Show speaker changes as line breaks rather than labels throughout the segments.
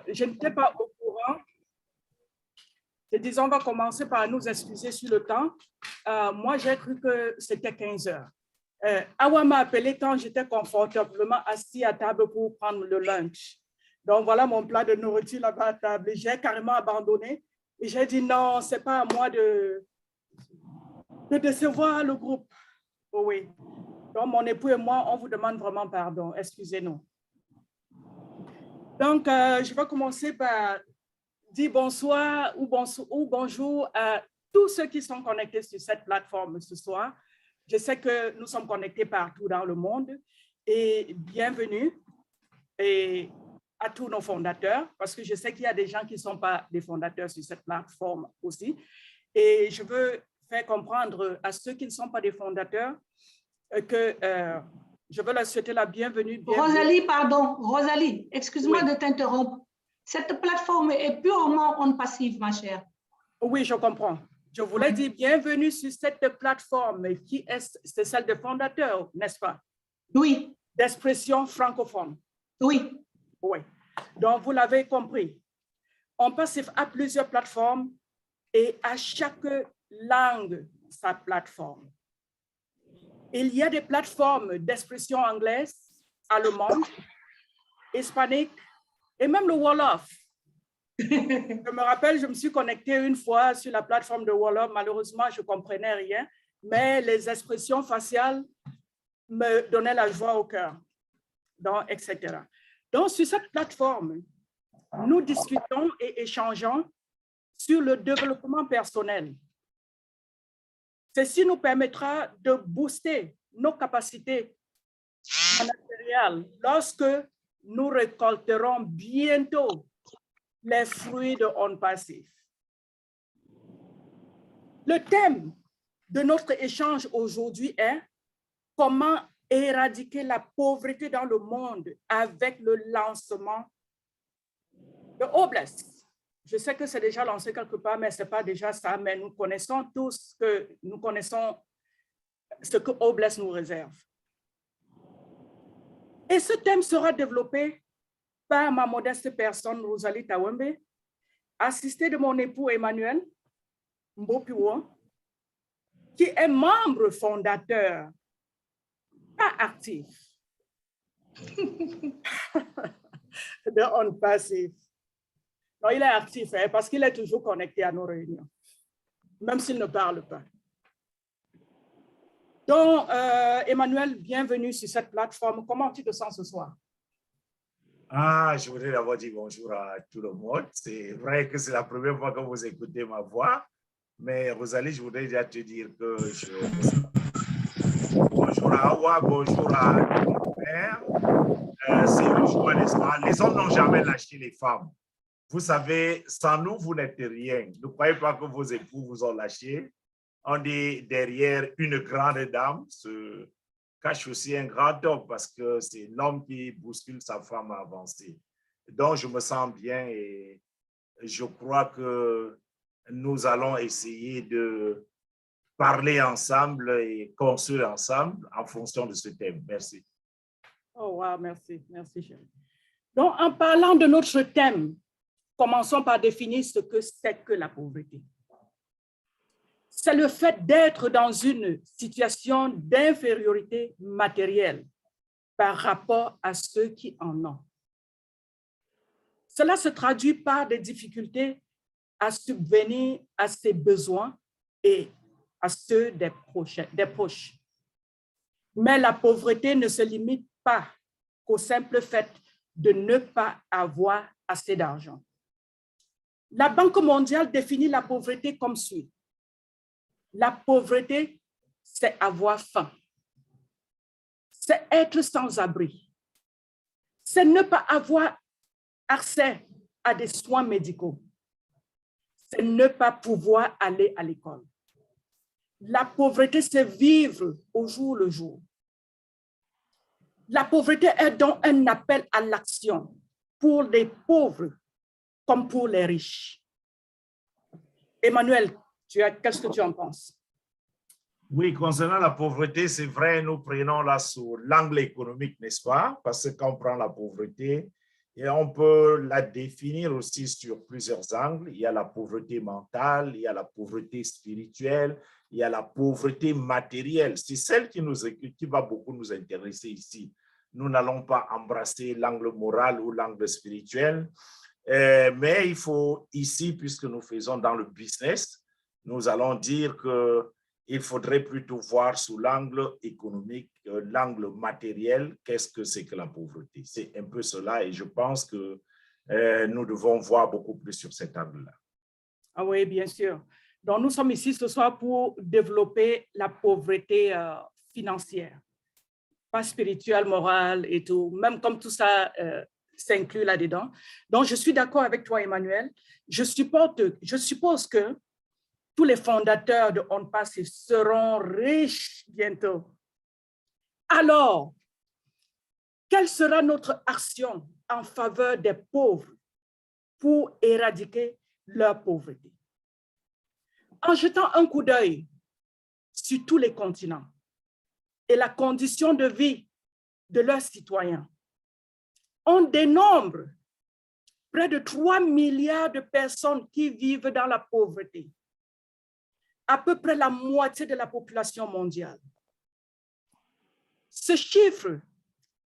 Je n'étais pas au courant. Disons, on va commencer par nous excuser sur le temps. Moi, j'ai cru que c'était 15 heures. Awa m'a appelé quand j'étais confortablement assis à table pour prendre le lunch. Donc, voilà mon plat de nourriture là-bas à table. J'ai carrément abandonné et j'ai dit non, ce n'est pas à moi de décevoir le groupe. Oh, oui. Donc, mon époux et moi, on vous demande vraiment pardon. Excusez-nous. Donc, je vais commencer par dire bonsoir ou bonjour à tous ceux qui sont connectés sur cette plateforme ce soir. Je sais que nous sommes connectés partout dans le monde et bienvenue à tous nos fondateurs, parce que je sais qu'il y a des gens qui ne sont pas des fondateurs sur cette plateforme aussi. Et je veux faire comprendre à ceux qui ne sont pas des fondateurs que je veux leur souhaiter la bienvenue.
Rosalie, pardon, Rosalie, excuse-moi de t'interrompre. Cette plateforme est purement on passive, ma chère.
Oui, je comprends. Je voulais dire bienvenue sur cette plateforme qui c'est celle des fondateurs, n'est-ce pas?
Oui.
D'expression francophone.
Oui.
Oui. Donc, vous l'avez compris. On passe à plusieurs plateformes et à chaque langue, sa plateforme. Il y a des plateformes d'expression anglaise, allemande, hispanique et même le Wolof. Je me rappelle, je me suis connectée une fois sur la plateforme de Wolof. Malheureusement, je ne comprenais rien, mais les expressions faciales me donnaient la joie au cœur, donc, etc. Donc, sur cette plateforme, nous discutons et échangeons sur le développement personnel. Ceci nous permettra de booster nos capacités managériales lorsque nous récolterons bientôt les fruits de On Passif. Le thème de notre échange aujourd'hui est comment éradiquer la pauvreté dans le monde avec le lancement de Oblast. Je sais que c'est déjà lancé quelque part, mais ce n'est pas déjà ça, mais nous connaissons tous ce que Oblast nous réserve. Et ce thème sera développé par ma modeste personne, Rosalie Tawembe, assistée de mon époux Emmanuel Mbopiwo, qui est membre fondateur, pas actif, de On Passif. Non, il est actif parce qu'il est toujours connecté à nos réunions, même s'il ne parle pas. Donc, Emmanuel, bienvenue sur cette plateforme. Comment tu te sens ce soir?
Je voudrais d'abord dire bonjour à tout le monde. C'est vrai que c'est la première fois que vous écoutez ma voix, mais Rosalie, je voudrais déjà te dire que bonjour à Awa, bonjour à mon père. C'est le joie, n'est-ce pas? Les hommes n'ont jamais lâché les femmes. Vous savez, sans nous, vous n'êtes rien. Ne croyez pas que vos époux vous ont lâché. On est derrière une grande dame, se cache aussi un grand homme parce que c'est l'homme qui bouscule sa femme à avancer. Donc, je me sens bien et je crois que nous allons essayer de parler ensemble et construire ensemble en fonction de ce thème. Merci.
Oh, wow, merci, merci, chérie. Donc, en parlant de notre thème, commençons par définir ce que c'est que la pauvreté. C'est le fait d'être dans une situation d'infériorité matérielle par rapport à ceux qui en ont. Cela se traduit par des difficultés à subvenir à ses besoins et à ceux des proches. Mais la pauvreté ne se limite pas qu'au simple fait de ne pas avoir assez d'argent. La Banque mondiale définit la pauvreté comme suit. La pauvreté, c'est avoir faim. C'est être sans abri. C'est ne pas avoir accès à des soins médicaux. C'est ne pas pouvoir aller à l'école. La pauvreté, c'est vivre au jour le jour. La pauvreté est donc un appel à l'action pour les pauvres comme pour les riches. Emmanuel, qu'est-ce que tu en penses?
Oui, concernant la pauvreté, c'est vrai, nous prenons là sur l'angle économique, n'est-ce pas? Parce que quand on prend la pauvreté, Et on peut la définir aussi sur plusieurs angles. Il y a la pauvreté mentale, il y a la pauvreté spirituelle, il y a la pauvreté matérielle. C'est celle qui va beaucoup nous intéresser ici. Nous n'allons pas embrasser l'angle moral ou l'angle spirituel, mais il faut ici, puisque nous faisons dans le business, nous allons dire qu'il faudrait plutôt voir sous l'angle économique, l'angle matériel, qu'est-ce que c'est que la pauvreté. C'est un peu cela et je pense que nous devons voir beaucoup plus sur cet angle-là.
Ah oui, bien sûr. Donc, nous sommes ici ce soir pour développer la pauvreté financière, pas spirituelle, morale et tout, même comme tout ça s'inclut là-dedans. Donc, je suis d'accord avec toi, Emmanuel. Je suppose que tous les fondateurs de On Passe seront riches bientôt. Alors, quelle sera notre action en faveur des pauvres pour éradiquer leur pauvreté? En jetant un coup d'œil sur tous les continents et la condition de vie de leurs citoyens, on dénombre près de 3 milliards de personnes qui vivent dans la pauvreté, à peu près la moitié de la population mondiale. Ce chiffre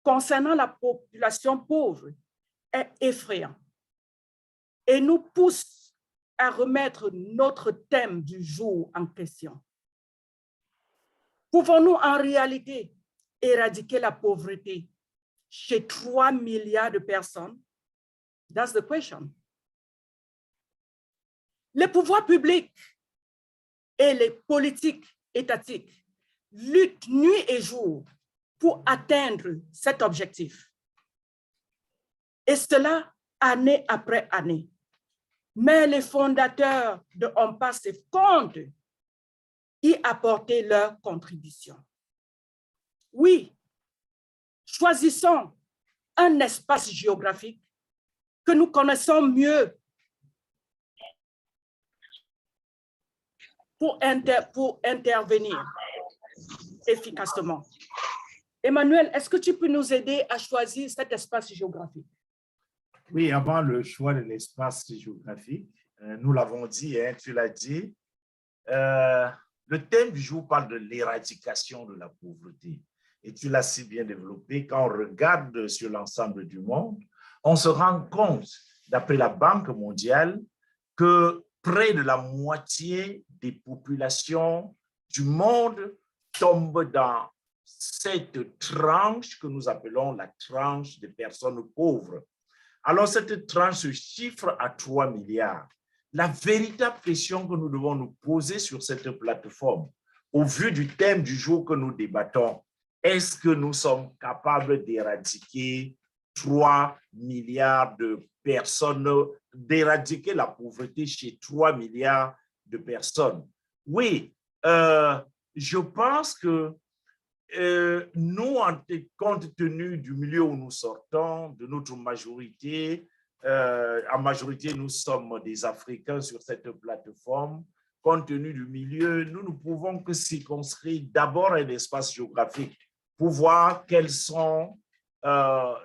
concernant la population pauvre est effrayant et nous pousse à remettre notre thème du jour en question. Pouvons-nous en réalité éradiquer la pauvreté chez 3 milliards de personnes? That's the question. Les pouvoirs publics et les politiques étatiques luttent nuit et jour pour atteindre cet objectif. Et cela année après année. Mais les fondateurs de On Passe comptent y apporter leur contribution. Oui, choisissons un espace géographique que nous connaissons mieux pour intervenir efficacement. Emmanuel, est-ce que tu peux nous aider à choisir cet espace géographique?
Oui, avant le choix de l'espace géographique, nous l'avons dit, hein, tu l'as dit, le thème du jour parle de l'éradication de la pauvreté. Et tu l'as si bien développé, quand on regarde sur l'ensemble du monde, on se rend compte, d'après la Banque mondiale, que près de la moitié des populations du monde tombent dans cette tranche que nous appelons la tranche des personnes pauvres. Alors, cette tranche se chiffre à 3 milliards. La véritable question que nous devons nous poser sur cette plateforme, au vu du thème du jour que nous débattons, est-ce que nous sommes capables d'éradiquer 3 milliards de personnes, d'éradiquer la pauvreté chez 3 milliards de personnes? Oui, je pense que nous, compte tenu du milieu où nous sortons, de notre majorité, en majorité, nous sommes des Africains sur cette plateforme. Compte tenu du milieu, nous ne pouvons que circonscrire d'abord un espace géographique pour voir quels sont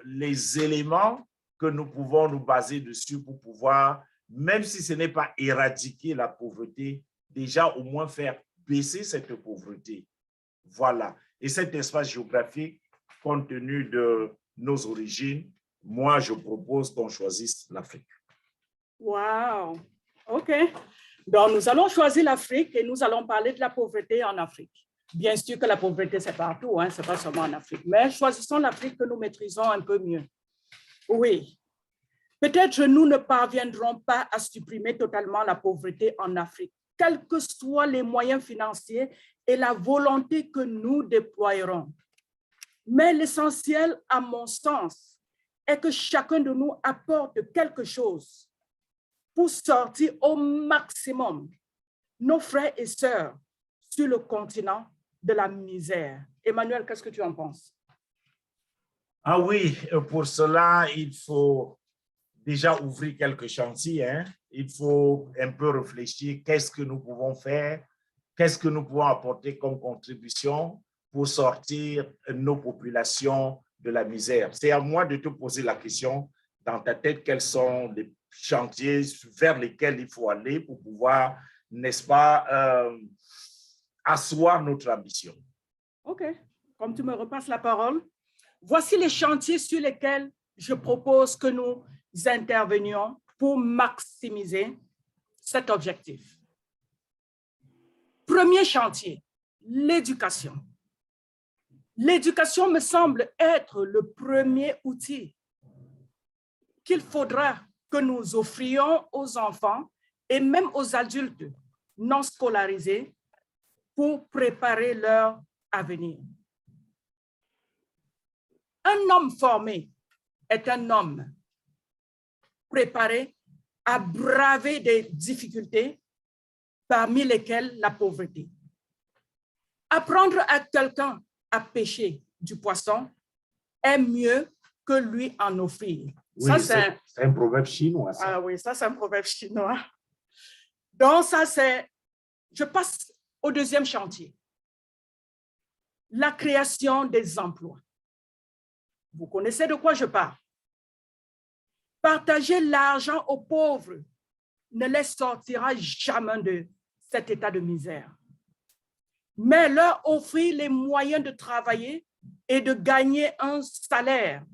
les éléments que nous pouvons nous baser dessus pour pouvoir, même si ce n'est pas éradiquer la pauvreté, déjà au moins faire baisser cette pauvreté. Voilà. Et cet espace géographique, compte tenu de nos origines, moi, je propose qu'on choisisse l'Afrique.
Wow, OK. Donc, nous allons choisir l'Afrique et nous allons parler de la pauvreté en Afrique. Bien sûr que la pauvreté, c'est partout, hein, ce n'est pas seulement en Afrique, mais choisissons l'Afrique que nous maîtrisons un peu mieux. Oui, peut-être nous ne parviendrons pas à supprimer totalement la pauvreté en Afrique, quels que soient les moyens financiers et la volonté que nous déploierons. Mais l'essentiel, à mon sens, est que chacun de nous apporte quelque chose pour sortir au maximum nos frères et sœurs sur le continent de la misère. Emmanuel, qu'est-ce que tu en penses?
Ah oui, pour cela, il faut déjà ouvrir quelques chantiers. Hein? Il faut un peu réfléchir, qu'est-ce que nous pouvons faire, qu'est-ce que nous pouvons apporter comme contribution pour sortir nos populations de la misère. C'est à moi de te poser la question, dans ta tête quels sont les chantiers vers lesquels il faut aller pour pouvoir, n'est-ce pas, asseoir notre ambition.
OK. Comme tu me repasses la parole, voici les chantiers sur lesquels je propose que nous intervenions pour maximiser cet objectif. Premier chantier, l'éducation. L'éducation me semble être le premier outil qu'il faudra que nous offrions aux enfants et même aux adultes non scolarisés pour préparer leur avenir. Un homme formé est un homme préparé à braver des difficultés, parmi lesquelles la pauvreté. Apprendre à quelqu'un à pêcher du poisson est mieux que lui en offrir.
Oui, c'est un proverbe chinois. Ça.
Ah oui, ça c'est un proverbe chinois. Donc ça c'est, je passe au deuxième chantier. La création des emplois. Vous connaissez de quoi je parle. Partager l'argent aux pauvres ne les sortira jamais de cet état de misère, mais leur offrir les moyens de travailler et de gagner un salaire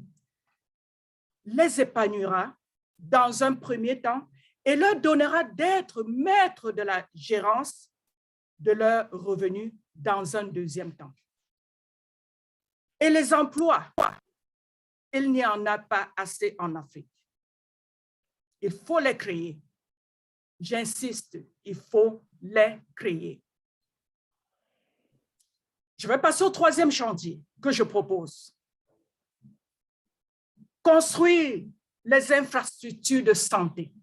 les épargnera dans un premier temps et leur donnera d'être maîtres de la gérance de leurs revenus dans un deuxième temps. Et les emplois, il n'y en a pas assez en Afrique. Il faut les créer. J'insiste, il faut les créer. Je vais passer au troisième chantier que je propose. Construire les infrastructures de santé.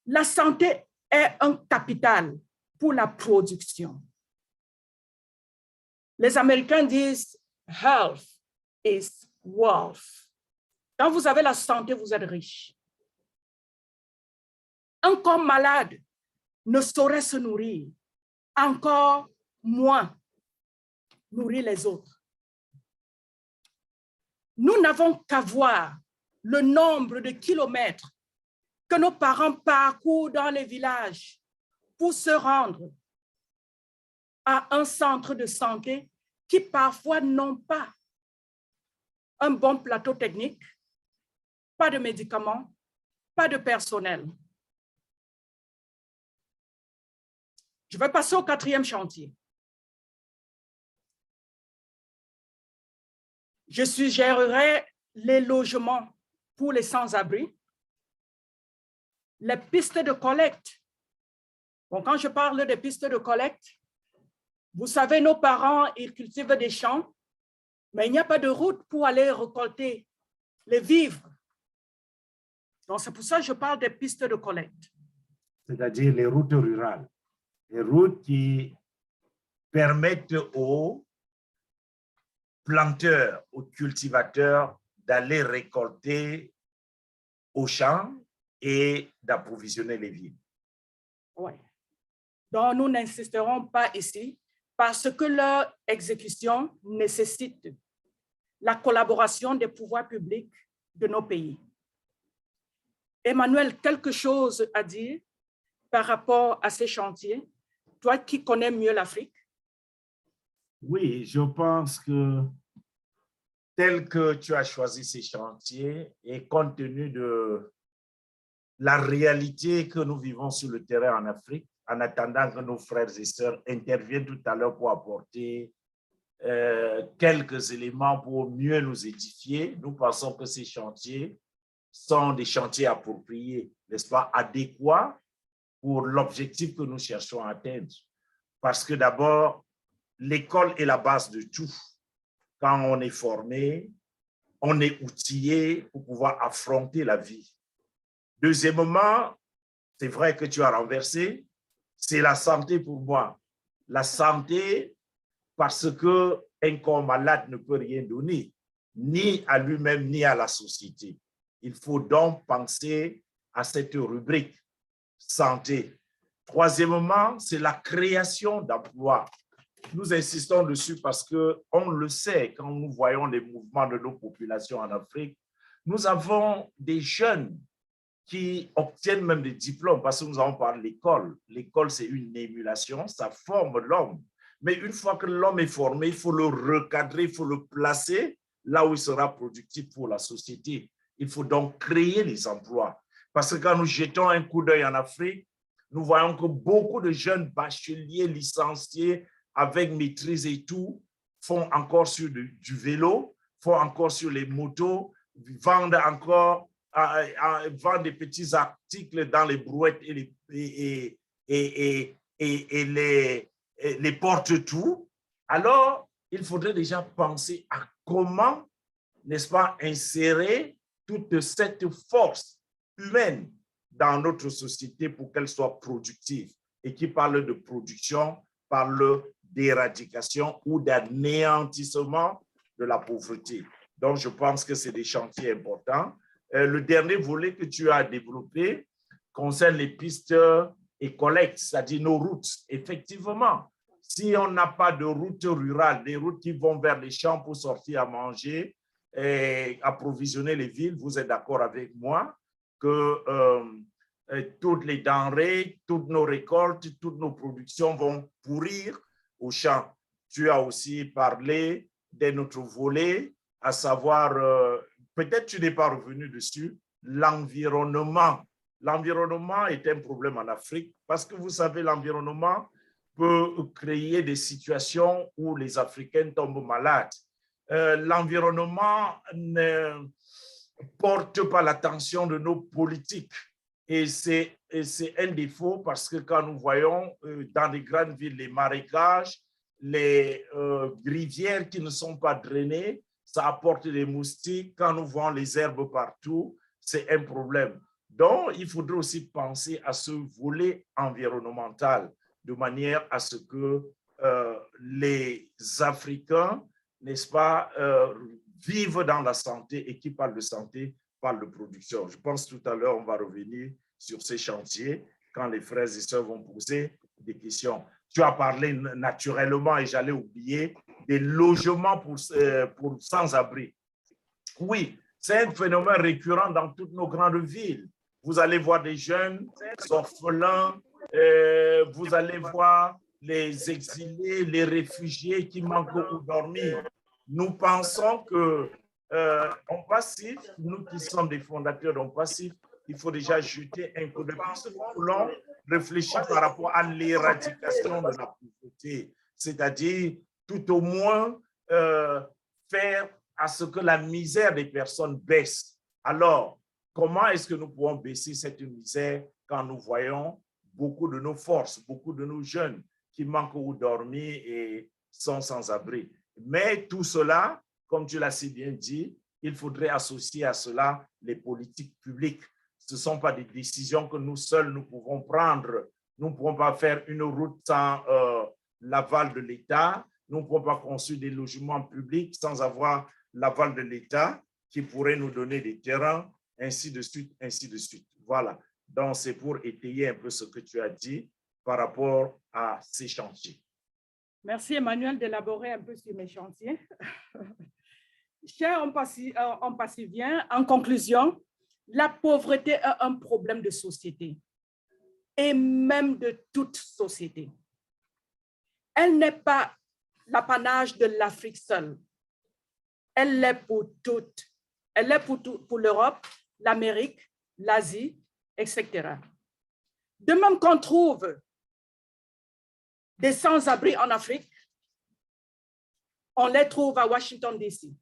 La santé est un capital pour la production. Les Américains disent « health is wealth ». Quand vous avez la santé, vous êtes riche. Un corps malade ne saurait se nourrir, encore moins nourrir les autres. Nous n'avons qu'à voir le nombre de kilomètres que nos parents parcourent dans les villages pour se rendre à un centre de santé qui parfois n'ont pas un bon plateau technique, pas de médicaments, pas de personnel. Je vais passer au quatrième chantier. Je suggérerai les logements pour les sans-abri, les pistes de collecte. Bon, quand je parle des pistes de collecte, vous savez, nos parents, ils cultivent des champs, mais il n'y a pas de route pour aller récolter les vivres. Donc, c'est pour ça que je parle des pistes de collecte.
C'est-à-dire les routes rurales, les routes qui permettent aux planteurs, aux cultivateurs d'aller récolter aux champs et d'approvisionner les villes.
Oui. Donc, nous n'insisterons pas ici parce que leur exécution nécessite la collaboration des pouvoirs publics de nos pays. Emmanuel, quelque chose à dire par rapport à ces chantiers? Toi qui connais mieux l'Afrique.
Oui, je pense que tel que tu as choisi ces chantiers et compte tenu de la réalité que nous vivons sur le terrain en Afrique, en attendant que nos frères et sœurs interviennent tout à l'heure pour apporter quelques éléments pour mieux nous édifier, nous pensons que ces chantiers sont des chantiers appropriés, n'est-ce pas, adéquats pour l'objectif que nous cherchons à atteindre. Parce que d'abord, l'école est la base de tout. Quand on est formé, on est outillé pour pouvoir affronter la vie. Deuxièmement, c'est vrai que tu as renversé, c'est la santé pour moi. La santé, parce qu'un corps malade ne peut rien donner, ni à lui-même, ni à la société. Il faut donc penser à cette rubrique santé. Troisièmement, c'est la création d'emplois. Nous insistons dessus parce qu'on le sait, quand nous voyons les mouvements de nos populations en Afrique, Nous avons des jeunes qui obtiennent même des diplômes, parce que nous avons parlé de l'école. L'école, c'est une émulation, ça forme l'homme. Mais une fois que l'homme est formé, il faut le recadrer, il faut le placer là où il sera productif pour la société. Il faut donc créer les emplois. Parce que quand nous jetons un coup d'œil en Afrique, nous voyons que beaucoup de jeunes bacheliers, licenciés, avec maîtrise et tout, font encore sur du vélo, font encore sur les motos, vendent encore vendent des petits articles dans les brouettes et les porte-tout. Alors, il faudrait déjà penser à comment, n'est-ce pas, insérer toute cette force humaine dans notre société pour qu'elle soit productive. Et qui parle de production, parle d'éradication ou d'anéantissement de la pauvreté. Donc, je pense que c'est des chantiers importants. Le dernier volet que tu as développé concerne les pistes et collectes, c'est-à-dire nos routes. Effectivement, si on n'a pas de routes rurales, des routes qui vont vers les champs pour sortir à manger et approvisionner les villes, vous êtes d'accord avec moi que toutes les denrées, toutes nos récoltes, toutes nos productions vont pourrir aux champs. Tu as aussi parlé d'un autre volet, à savoir, peut-être tu n'es pas revenu dessus, l'environnement. L'environnement est un problème en Afrique parce que vous savez, l'environnement peut créer des situations où les Africains tombent malades. L'environnement ne porte pas l'attention de nos politiques. Et c'est un défaut parce que quand nous voyons dans les grandes villes les marécages, les rivières qui ne sont pas drainées, ça apporte des moustiques. Quand nous voyons les herbes partout, c'est un problème. Donc, il faudrait aussi penser à ce volet environnemental de manière à ce que les Africains, n'est-ce pas, vivent dans la santé et qui parlent de santé, parlent de production. Je pense tout à l'heure, on va revenir sur ces chantiers quand les frères et sœurs vont poser des questions. Tu as parlé naturellement, et j'allais oublier, des logements pour sans-abri. Oui, c'est un phénomène récurrent dans toutes nos grandes villes. Vous allez voir des jeunes orphelins, vous allez voir les exilés, les réfugiés qui manquent où dormir. Nous pensons que en passif, nous qui sommes des fondateurs d'en passif, il faut déjà jeter un coup de plus. Nous voulons réfléchir par rapport à l'éradication de la pauvreté, c'est-à-dire tout au moins faire à ce que la misère des personnes baisse. Alors, comment est-ce que nous pouvons baisser cette misère quand nous voyons beaucoup de nos forces, beaucoup de nos jeunes qui manquent où dormir et sont sans abri? Mais tout cela, comme tu l'as si bien dit, il faudrait associer à cela les politiques publiques. Ce ne sont pas des décisions que nous seuls nous pouvons prendre. Nous ne pouvons pas faire une route sans l'aval de l'État. Nous ne pouvons pas construire des logements publics sans avoir l'aval de l'État qui pourrait nous donner des terrains, ainsi de suite, ainsi de suite. Voilà. Donc, c'est pour étayer un peu ce que tu as dit par rapport à ces chantiers.
Merci Emmanuel d'élaborer un peu sur mes chantiers. Cher Ompasivien, en conclusion, la pauvreté est un problème de société et même de toute société. Elle n'est pas l'apanage de l'Afrique seule. Elle l'est pour toutes. Elle l'est pour l'Europe, l'Amérique, l'Asie, etc. De même qu'on trouve des sans-abri en Afrique, on les trouve à Washington, D.C.,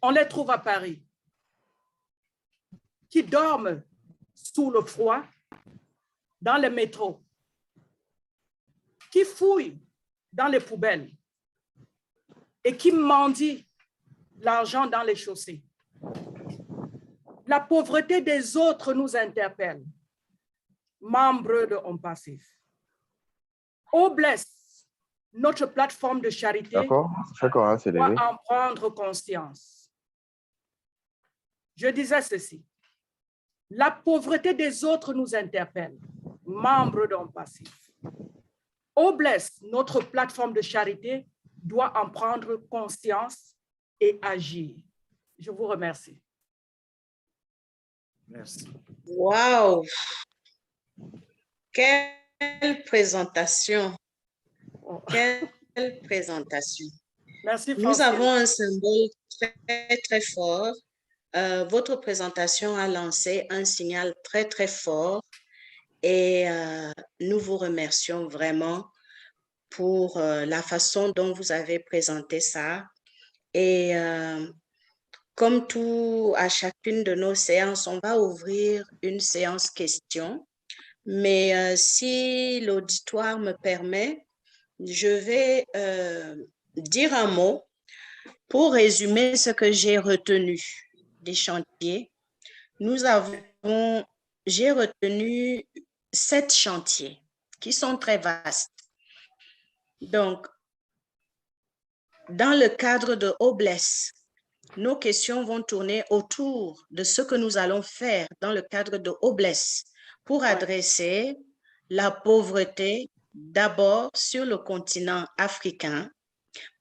on les trouve à Paris, qui dorment sous le froid, dans les métros, qui fouillent dans les poubelles et qui mendient l'argent dans les chaussées. La pauvreté des autres nous interpelle, membres de Ompasif. Obless, notre plateforme de charité, doit en prendre conscience. Je disais ceci, la pauvreté des autres nous interpelle, membres d'Ompasif. Obless, notre plateforme de charité, doit en prendre conscience et agir. Je vous remercie.
Merci.
Wow! Quelle présentation! Quelle présentation!
Merci,
Nous
Francine.
avons un symbole très, très fort. Votre présentation a lancé un signal très, très fort et nous vous remercions vraiment pour la façon dont vous avez présenté ça. Et comme tout à chacune de nos séances, on va ouvrir une séance questions. Mais si l'auditoire me permet, je vais dire un mot pour résumer ce que j'ai retenu des chantiers. J'ai retenu 7 chantiers qui sont très vastes. Donc, dans le cadre de Obless, nos questions vont tourner autour de ce que nous allons faire dans le cadre de Obless pour adresser la pauvreté d'abord sur le continent africain,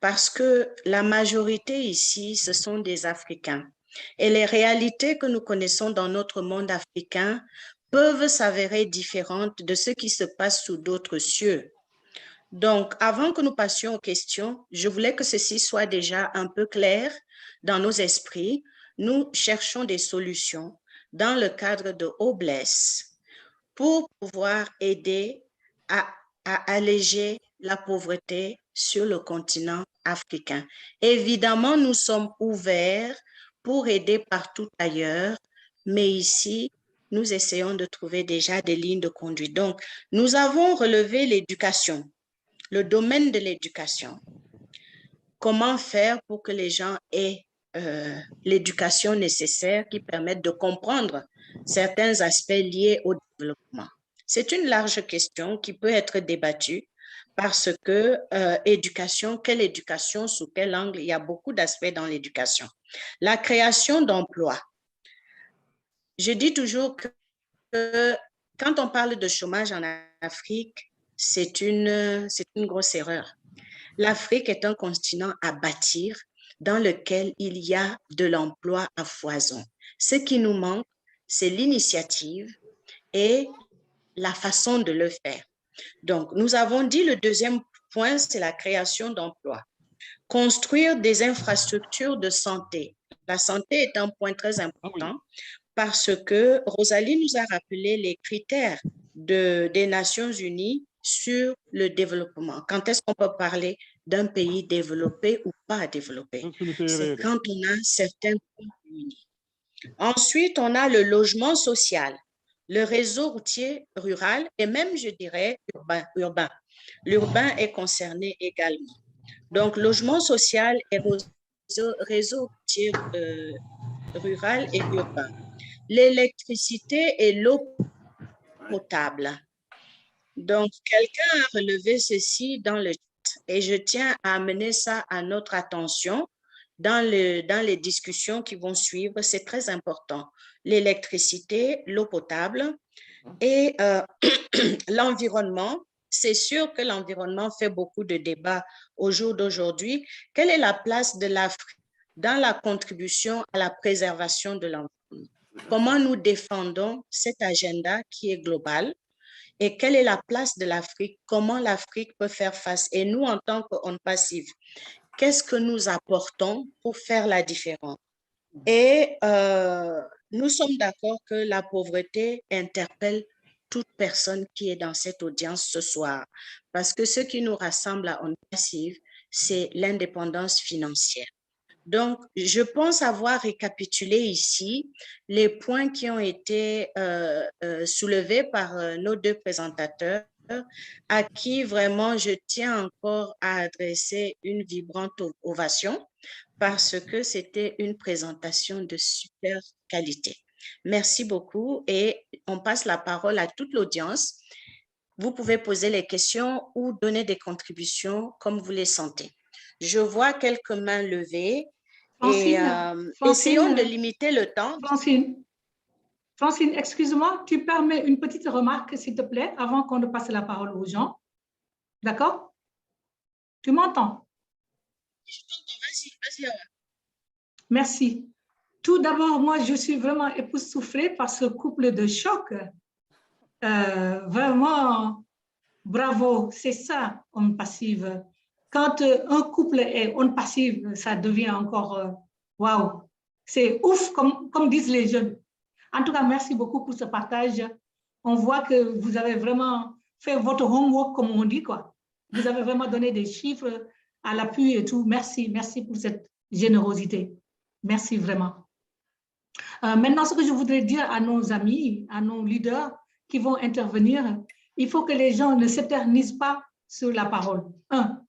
parce que la majorité ici, ce sont des Africains. Et les réalités que nous connaissons dans notre monde africain peuvent s'avérer différentes de ce qui se passe sous d'autres cieux. Donc, avant que nous passions aux questions, je voulais que ceci soit déjà un peu clair dans nos esprits. Nous cherchons des solutions dans le cadre de Obless pour pouvoir aider à alléger la pauvreté sur le continent africain. Évidemment, nous sommes ouverts pour aider partout ailleurs, mais ici, nous essayons de trouver déjà des lignes de conduite. Donc, nous avons relevé l'éducation, le domaine de l'éducation. Comment faire pour que les gens aient l'éducation nécessaire qui permette de comprendre certains aspects liés au développement. C'est une large question qui peut être débattue parce que quelle éducation, sous quel angle, il y a beaucoup d'aspects dans l'éducation. La création d'emplois. Je dis toujours que quand on parle de chômage en Afrique, c'est une grosse erreur. L'Afrique est un continent à bâtir dans lequel il y a de l'emploi à foison. Ce qui nous manque, c'est l'initiative et la façon de le faire. Donc, nous avons dit le deuxième point, c'est la création d'emplois. Construire des infrastructures de santé. La santé est un point très important parce que Rosalie nous a rappelé les critères des Nations Unies sur le développement. Quand est-ce qu'on peut parler d'un pays développé ou pas développé? C'est quand on a certains points réunis. Ensuite, on a le logement social, le réseau routier rural et même, je dirais, urbain. L'urbain est concerné également. Donc, logement social et réseau routier rural et urbain. L'électricité et l'eau potable. Donc, quelqu'un a relevé ceci dans le chat et je tiens à amener ça à notre attention dans les discussions qui vont suivre. C'est très important. L'électricité, l'eau potable et l'environnement. C'est sûr que l'environnement fait beaucoup de débats au jour d'aujourd'hui. Quelle est la place de l'Afrique dans la contribution à la préservation de l'environnement? Comment nous défendons cet agenda qui est global? Et quelle est la place de l'Afrique? Comment l'Afrique peut faire face? Et nous, en tant qu'ONU Passive, qu'est-ce que nous apportons pour faire la différence? Et nous sommes d'accord que la pauvreté interpelle toute personne qui est dans cette audience ce soir, parce que ce qui nous rassemble à ONU Passive, c'est l'indépendance financière. Donc, je pense avoir récapitulé ici les points qui ont été soulevés par nos deux présentateurs, à qui vraiment je tiens encore à adresser une vibrante ovation parce que c'était une présentation de super qualité. Merci beaucoup et on passe la parole à toute l'audience. Vous pouvez poser les questions ou donner des contributions comme vous les sentez. Je vois quelques mains levées.
Francine,
essayons de limiter le temps.
Francine, excuse-moi, tu permets une petite remarque, s'il te plaît, avant qu'on ne passe la parole aux gens. D'accord? Tu m'entends?
Je t'entends, vas-y.
Merci. Tout d'abord, moi, je suis vraiment époustouflée par ce couple de choc. Vraiment, bravo, c'est ça, on passive. Quand un couple est on passive, ça devient encore waouh, c'est ouf, comme disent les jeunes. En tout cas, merci beaucoup pour ce partage. On voit que vous avez vraiment fait votre homework, comme on dit, quoi. Vous avez vraiment donné des chiffres à l'appui et tout. Merci, merci pour cette générosité. Merci vraiment. Maintenant, ce que je voudrais dire à nos amis, à nos leaders qui vont intervenir, il faut que les gens ne s'éternisent pas sur la parole. Un.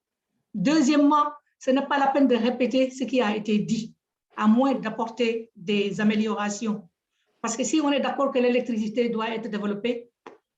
Deuxièmement, ce n'est pas la peine de répéter ce qui a été dit, à moins d'apporter des améliorations. Parce que si on est d'accord que l'électricité doit être développée,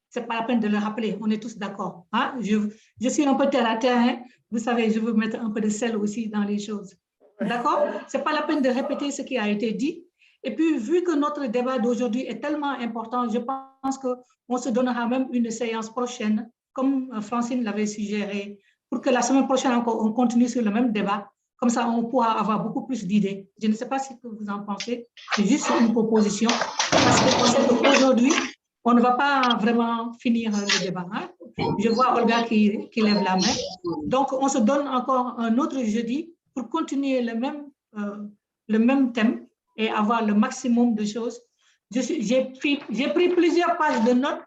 ce n'est pas la peine de le rappeler, on est tous d'accord. Hein? Je suis un peu terre à terre, hein? Vous savez, je veux mettre un peu de sel aussi dans les choses. D'accord? Ce n'est pas la peine de répéter ce qui a été dit. Et puis, vu que notre débat d'aujourd'hui est tellement important, je pense qu'on se donnera même une séance prochaine, comme Francine l'avait suggéré, pour que la semaine prochaine encore, on continue sur le même débat. Comme ça, on pourra avoir beaucoup plus d'idées. Je ne sais pas ce que vous en pensez. C'est juste une proposition. Parce qu'on sait qu'aujourd'hui, on ne va pas vraiment finir le débat. Hein? Je vois Olga qui lève la main. Donc, on se donne encore un autre jeudi pour continuer le même thème et avoir le maximum de choses. J'ai pris plusieurs pages de notes,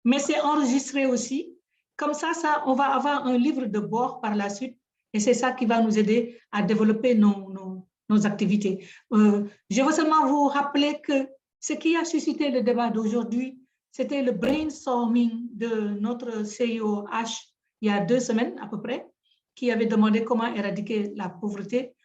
mais c'est enregistré aussi. Comme ça, on va avoir un livre de bord par la suite et c'est ça qui va nous aider à développer nos activités. Je veux seulement vous rappeler que ce qui a suscité le débat d'aujourd'hui, c'était le brainstorming de notre CEO H il y a 2 semaines à peu près, qui avait demandé comment éradiquer la pauvreté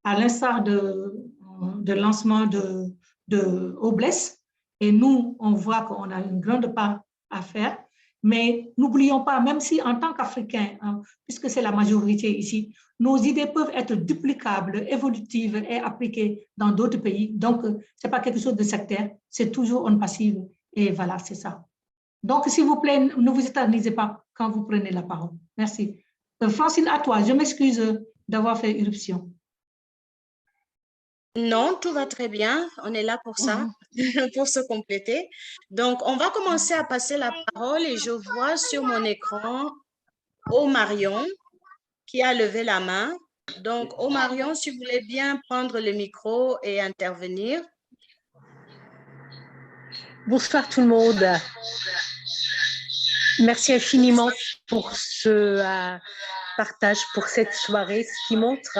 à l'instar de lancement de Obless. Et nous, on voit qu'on a une grande part à faire. Mais n'oublions pas, même si en tant qu'Africains, hein, puisque c'est la majorité ici, nos idées peuvent être duplicables, évolutives et appliquées dans d'autres pays. Donc, ce n'est pas quelque chose de sectaire, c'est toujours on passive. Et voilà, c'est ça. Donc, s'il vous plaît, ne vous éternisez pas quand vous prenez la parole. Merci. Francine, à toi. Je m'excuse d'avoir fait irruption.
Non, tout va très bien. On est là pour ça, pour se compléter. Donc, on va commencer à passer la parole et je vois sur mon écran Omarion qui a levé la main. Donc, Omarion, si vous voulez bien prendre le micro et intervenir.
Bonsoir tout le monde. Merci infiniment pour ce partage, pour cette soirée, ce qui montre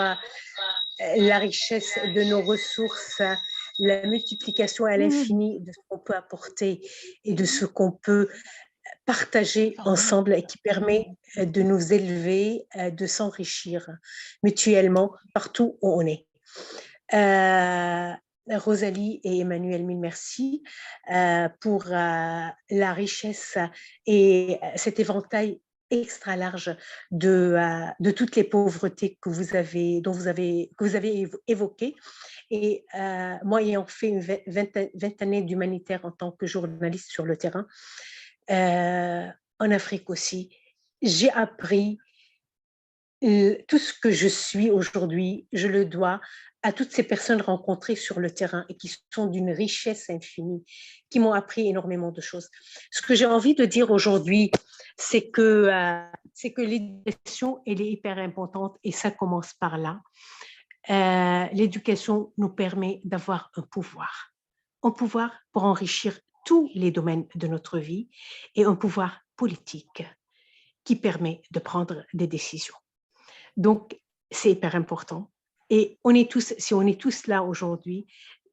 la richesse de nos ressources, la multiplication à l'infini de ce qu'on peut apporter et de ce qu'on peut partager ensemble et qui permet de nous élever, de s'enrichir mutuellement partout où on est. Rosalie et Emmanuel, mille merci pour la richesse et cet éventail extra large de toutes les pauvretés que vous avez évoquées. Et moi, ayant fait une 20 années d'humanitaire en tant que journaliste sur le terrain, en Afrique aussi, j'ai appris tout ce que je suis aujourd'hui, je le dois à toutes ces personnes rencontrées sur le terrain et qui sont d'une richesse infinie, qui m'ont appris énormément de choses. Ce que j'ai envie de dire aujourd'hui, c'est que l'éducation, elle est hyper importante et ça commence par là. L'éducation nous permet d'avoir un pouvoir pour enrichir tous les domaines de notre vie et un pouvoir politique qui permet de prendre des décisions. Donc, c'est hyper important. Et si on est tous là aujourd'hui,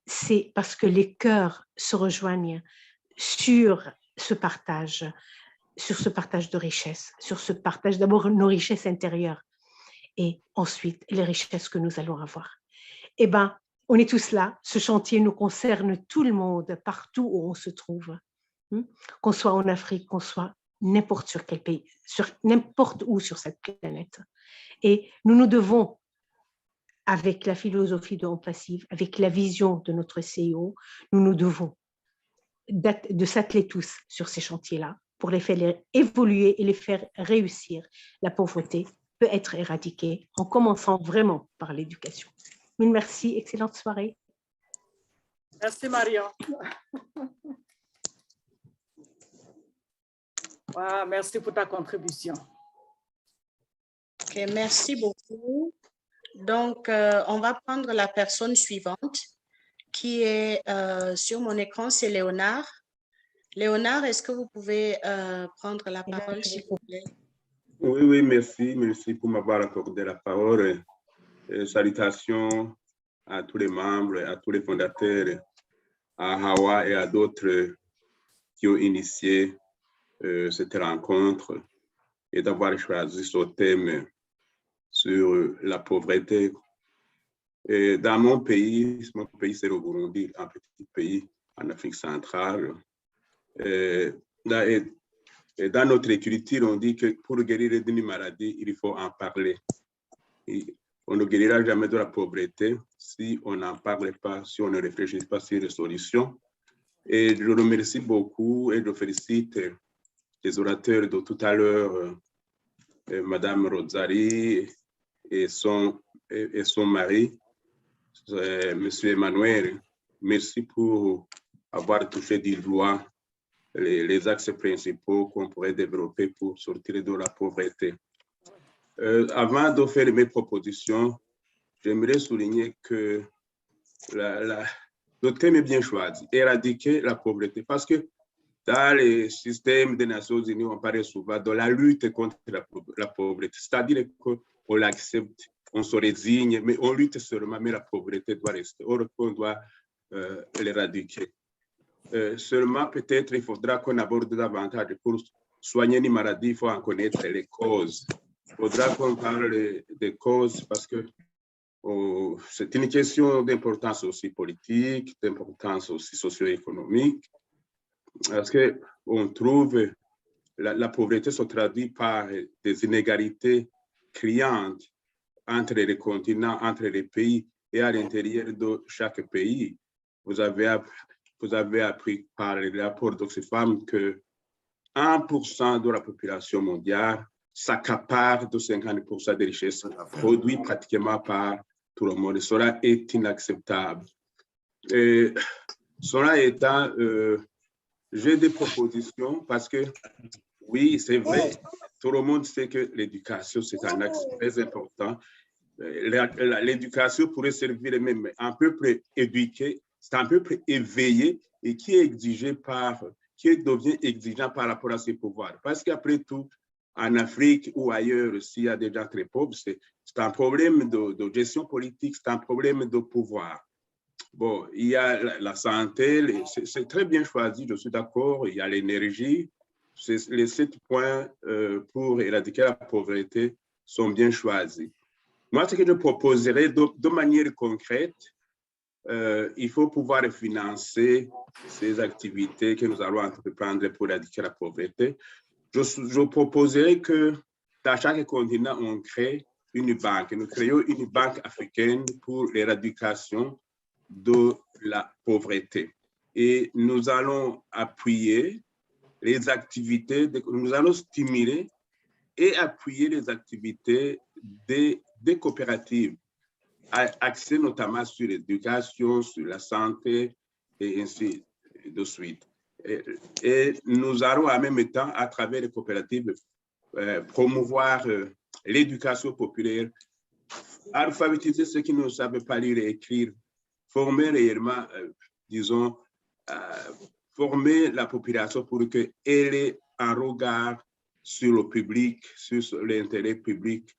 c'est parce que les cœurs se rejoignent sur ce partage de richesses, sur ce partage d'abord nos richesses intérieures et ensuite les richesses que nous allons avoir. Eh bien, on est tous là. Ce chantier nous concerne tout le monde, partout où on se trouve. Qu'on soit en Afrique, qu'on soit n'importe sur quel pays, n'importe où sur cette planète. Et nous devons, avec la philosophie de On Passive, avec la vision de notre CEO, nous devons de s'atteler tous sur ces chantiers-là pour les faire évoluer et les faire réussir. La pauvreté peut être éradiquée en commençant vraiment par l'éducation. Mille merci, excellente soirée.
Merci, Marion. Wow, merci pour ta contribution.
Ok, merci beaucoup. Donc, on va prendre la personne suivante qui est sur mon écran, c'est Léonard. Léonard, est-ce que vous pouvez prendre la parole, s'il vous plaît?
Oui, merci. Merci pour m'avoir accordé la parole. Salutations à tous les membres, à tous les fondateurs, à Hawa et à d'autres qui ont initié cette rencontre et d'avoir choisi ce thème sur la pauvreté. Et dans mon pays c'est le Burundi, un petit pays en Afrique centrale. Et dans notre culture, on dit que pour guérir d'une maladie, il faut en parler. Et on ne guérira jamais de la pauvreté si on n'en parle pas, si on ne réfléchit pas sur les solutions. Et je remercie beaucoup et je félicite les orateurs de tout à l'heure, Madame Rosari et son mari, Monsieur Emmanuel. Merci pour avoir touché du doigt les axes principaux qu'on pourrait développer pour sortir de la pauvreté. Avant de faire mes propositions, j'aimerais souligner que le thème est bien choisi, éradiquer la pauvreté, parce que dans les systèmes des Nations Unies, on parle souvent de la lutte contre la pauvreté, c'est-à-dire qu'on l'accepte, on se résigne, mais on lutte seulement, mais la pauvreté doit rester. Or, on doit l'éradiquer. Seulement, peut-être, il faudra qu'on aborde davantage. Pour soigner une maladie, il faut en connaître les causes. Il faudra qu'on parle des causes parce que c'est une question d'importance aussi politique, d'importance aussi socio-économique. Parce qu'on trouve la pauvreté se traduit par des inégalités criantes entre les continents, entre les pays et à l'intérieur de chaque pays. Vous avez appris par le rapport d'Oxfam que 1% de la population mondiale s'accapare de 50% des richesses produites pratiquement par tout le monde. Cela est inacceptable. Et cela étant, j'ai des propositions parce que, oui, c'est vrai, tout le monde sait que l'éducation, c'est un axe très important. L'éducation pourrait servir même un peuple éduqué, c'est un peuple éveillé et qui devient exigeant par rapport à ses pouvoirs. Parce qu'après tout, en Afrique ou ailleurs, s'il y a des gens très pauvres, c'est un problème de gestion politique, c'est un problème de pouvoir. Bon, il y a la santé, c'est très bien choisi, je suis d'accord. Il y a l'énergie. Les 7 points pour éradiquer la pauvreté sont bien choisis. Moi, ce que je proposerais de manière concrète, il faut pouvoir financer ces activités que nous allons entreprendre pour éradiquer la pauvreté. Je proposerais que dans chaque continent, on crée une banque. Nous créons une banque africaine pour l'éradication de la pauvreté. Et nous allons appuyer les activités, nous allons stimuler et appuyer les activités des coopératives, axées notamment sur l'éducation, sur la santé et ainsi de suite. Et nous allons en même temps, à travers les coopératives, promouvoir l'éducation populaire, alphabétiser ceux qui ne savent pas lire et écrire, former réellement, disons, former la population pour qu'elle ait un regard sur le public, sur l'intérêt public,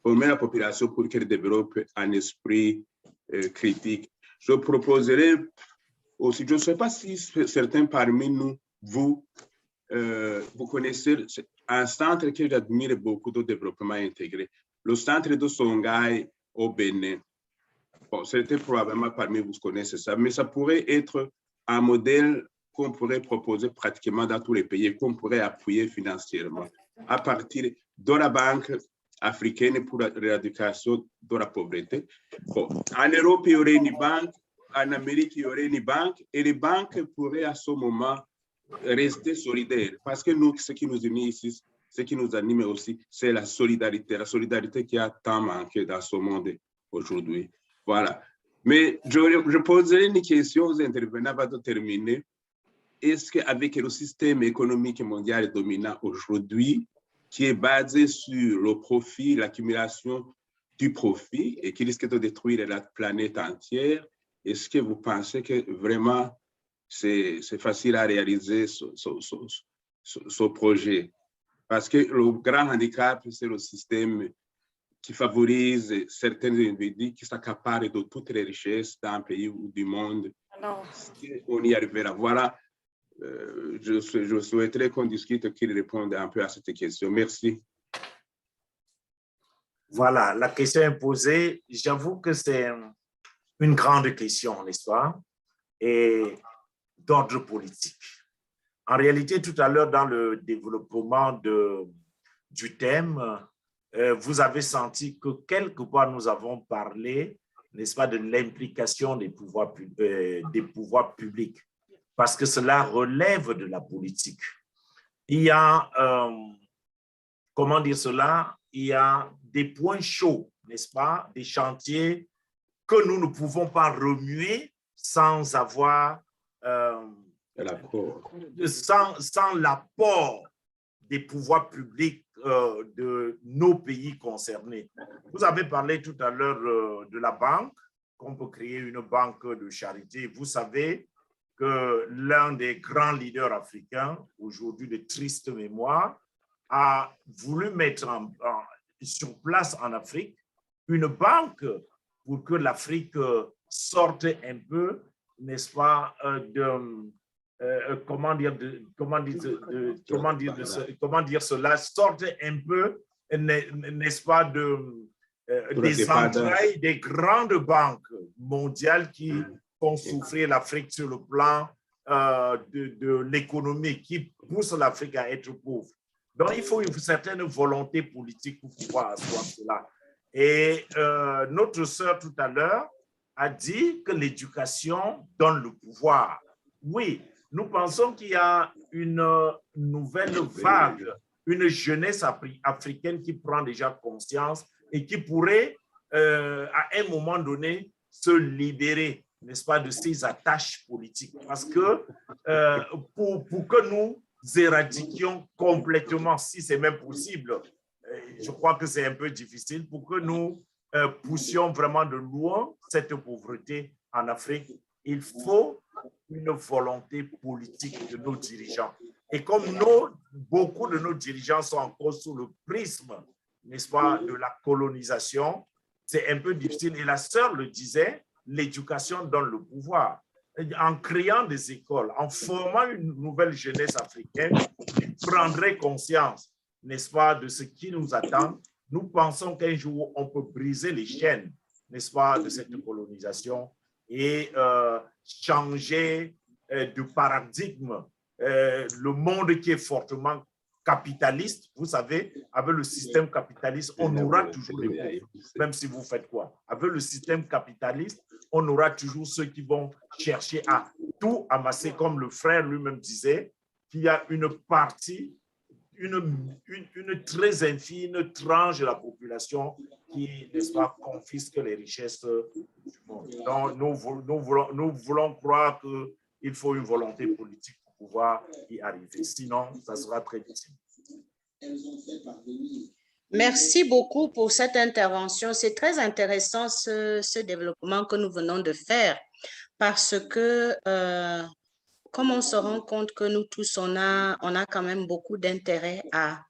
former la population pour qu'elle développe un esprit critique. Je proposerai aussi, je ne sais pas si certains parmi nous, vous connaissez un centre que j'admire beaucoup de développement intégré, le centre de Songhai au Bénin. Bon, certains probablement parmi vous connaissez ça, mais ça pourrait être un modèle qu'on pourrait proposer pratiquement dans tous les pays, qu'on pourrait appuyer financièrement à partir de la Banque africaine pour l'éradication de la pauvreté. Bon, en Europe, il y aurait une banque, en Amérique, il y aurait une banque, et les banques pourraient à ce moment rester solidaires, parce que nous, ce qui nous unit ici, ce qui nous anime aussi, c'est la solidarité qui a tant manqué dans ce monde aujourd'hui. Voilà. Mais je poserai une question aux intervenants avant de terminer. Est-ce qu'avec le système économique mondial dominant aujourd'hui, qui est basé sur le profit, l'accumulation du profit et qui risque de détruire la planète entière, est-ce que vous pensez que vraiment c'est facile à réaliser ce projet? Parce que le grand handicap, c'est le système qui favorise certains individus qui s'accaparent de toutes les richesses d'un pays ou du monde. On y arrivera. Voilà. Je souhaiterais qu'on discute, qu'il réponde un peu à cette question. Merci.
Voilà, la question est posée. J'avoue que c'est une grande question, n'est-ce pas? Et d'ordre politique. En réalité, tout à l'heure, dans le développement du thème, vous avez senti que quelque part, nous avons parlé, n'est-ce pas, de l'implication des pouvoirs publics, parce que cela relève de la politique. Il y a, comment dire cela, il y a des points chauds, n'est-ce pas, des chantiers que nous ne pouvons pas remuer sans avoir, sans l'apport des pouvoirs publics de nos pays concernés. Vous avez parlé tout à l'heure de la banque, qu'on peut créer une banque de charité. Vous savez que l'un des grands leaders africains, aujourd'hui de triste mémoire, a voulu mettre sur place en Afrique une banque pour que l'Afrique sorte un peu, n'est-ce pas, comment dire cela, sorte un peu, n'est-ce pas, des entrailles des grandes banques mondiales qui font souffrir l'Afrique sur le plan de l'économie, qui pousse l'Afrique à être pauvre. Donc, il faut une certaine volonté politique pour pouvoir asseoir cela. Et notre sœur tout à l'heure a dit que l'éducation donne le pouvoir. Oui, nous pensons qu'il y a une nouvelle vague, une jeunesse africaine qui prend déjà conscience et qui pourrait, à un moment donné, se libérer, n'est-ce pas, de ses attaches politiques. Parce que pour que nous éradiquions complètement, si c'est même possible, je crois que c'est un peu difficile, pour que nous poussions vraiment de loin cette pauvreté en Afrique, il faut une volonté politique de nos dirigeants. Et comme beaucoup de nos dirigeants sont encore sous le prisme, n'est-ce pas, de la colonisation, c'est un peu difficile. Et la sœur le disait, l'éducation donne le pouvoir. En créant des écoles, en formant une nouvelle jeunesse africaine qui prendrait conscience, n'est-ce pas, de ce qui nous attend, nous pensons qu'un jour, on peut briser les chaînes, n'est-ce pas, de cette colonisation et changer de paradigme. Le monde qui est fortement capitaliste, vous savez, avec le système capitaliste, on aura toujours les pauvres, même si vous faites quoi. Avec le système capitaliste, on aura toujours ceux qui vont chercher à tout amasser, comme le frère lui-même disait, qu'il y a une partie, une très infime tranche de la population qui, n'est-ce pas, confisque les richesses du monde. Donc, nous voulons croire qu'il faut une volonté politique pour pouvoir y arriver. Sinon, ça sera très difficile.
Merci beaucoup pour cette intervention. C'est très intéressant ce développement que nous venons de faire parce que comme on se rend compte que nous tous, on a quand même beaucoup d'intérêt à